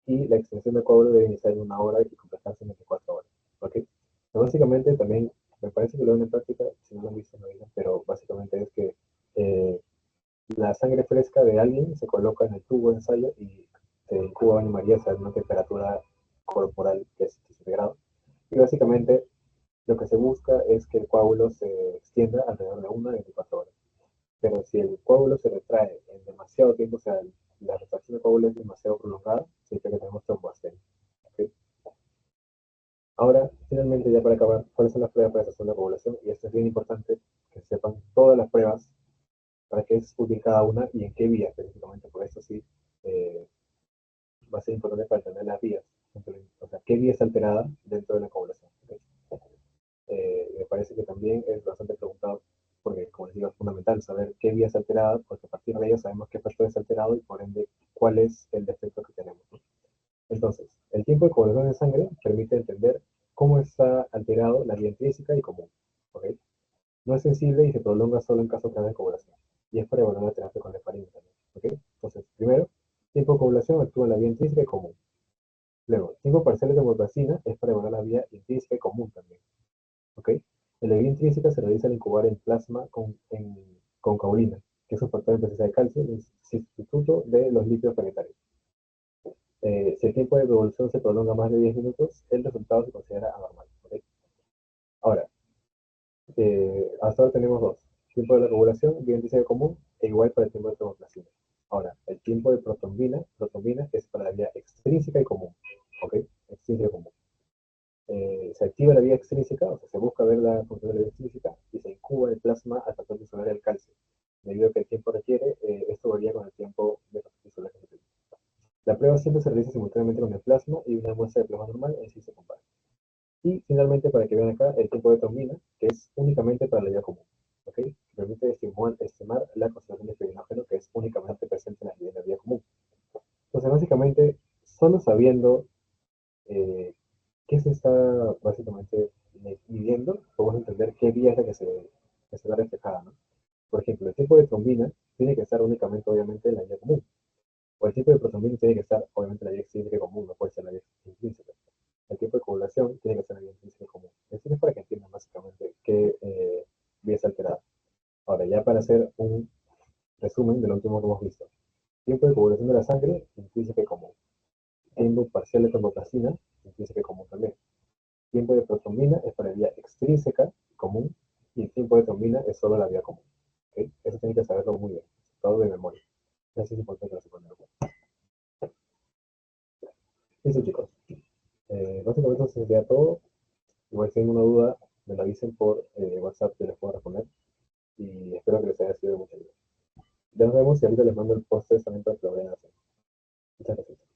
y la extensión del coágulo debe iniciar en 1 hora y completarse en 24 horas. ¿Okay? Pero básicamente también, me parece que lo ven en práctica, si no lo han visto no digan, pero básicamente es que eh, la sangre fresca de alguien se coloca en el tubo de ensayo y se incuba baño María, o sea, una temperatura corporal que es 17 grados. Y básicamente lo que se busca es que el coágulo se extienda alrededor de 1 a 24 horas. Pero si el coágulo se retrae en demasiado tiempo, o sea, la retracción del coágulo es demasiado prolongada, significa que tenemos tromboastenia. ¿Okay? Ahora, finalmente, ya para acabar, ¿cuáles son las pruebas para estación de coagulación? Y esto es bien importante que sepan todas las pruebas, para qué es útil cada una y en qué vía específicamente. Por eso sí, eh, va a ser importante para entender las vías. O sea, qué vía es alterada dentro de la coagulación. ¿Okay? Me parece que también es bastante preguntado, porque como les digo, es fundamental saber qué vía es alterada, porque a partir de ello sabemos qué factor es alterado y por ende cuál es el defecto que tenemos, ¿no? Entonces, el tiempo de coagulación de sangre permite entender cómo está alterado la vía intrínseca y común. ¿Okay? No es sensible y se prolonga solo en caso de coagulación. Y es para evaluar la terapia con heparina también. ¿Okay? Entonces, primero, tiempo de coagulación actúa en la vía intrínseca y común. Luego, tiempo parcial de hemoplasina es para evaluar la vía intrínseca y común también. ¿Okay? En la vía intrínseca se realiza al incubar en plasma con caulina, que es un factor de presencia de calcio, y es sustituto de los lípidos planetarios. Si el tiempo de evolución se prolonga más de 10 minutos, el resultado se considera anormal. ¿Okay? Ahora, hasta ahora tenemos dos. Tiempo de la regulación, vía intrínseca común, e igual para el tiempo de termoplasina. Ahora, el tiempo de protombina es para la vía extrínseca y común. ¿Ok? Extrínseca y común. Se activa la vía extrínseca, o sea, se busca ver la función de la vía extrínseca y se incuba el plasma al factor disolar del calcio. Debido a que el tiempo requiere, esto varía con el tiempo de los factores disolares que se utiliza. La prueba siempre se realiza simultáneamente con el plasma y una muestra de plasma normal en sí se compara. Y finalmente, para que vean acá, el tiempo de trombina, que es únicamente para la vida común, ¿ok? Que permite estimar la concentración de fibrinógeno que es únicamente presente en la vida común. Entonces, básicamente, solo sabiendo qué se está básicamente midiendo, podemos entender qué vía es la que se ve reflejada, ¿no? Por ejemplo, el tipo de trombina tiene que estar únicamente, obviamente, en la vía común. O el tipo de protrombina tiene que estar, obviamente, en la vía extrínseca común, no puede ser en la vía intrínseca. El tipo de coagulación tiene que ser en la vía intrínseca común. Esto es para que entiendan básicamente qué vía es alterada. Ahora, ya para hacer un resumen de lo último que hemos visto. Tiempo de coagulación de la sangre, intrínseca común. Tiempo parcial de tromboplastina, intrínseca común también. Tiempo de protrombina es para la vía extrínseca común y el tiempo de trombina es solo la vía común. ¿Okay? Eso tienen que saberlo muy bien, todo de memoria. Eso es importante que lo sepan de memoria. Listo, chicos. Básicamente eso sería todo. Igual si tienen una duda, me la avisen por WhatsApp, que les puedo responder. Y espero que les haya sido de mucha ayuda. Ya nos vemos y ahorita les mando el post también para que lo vean hacer. Muchas gracias.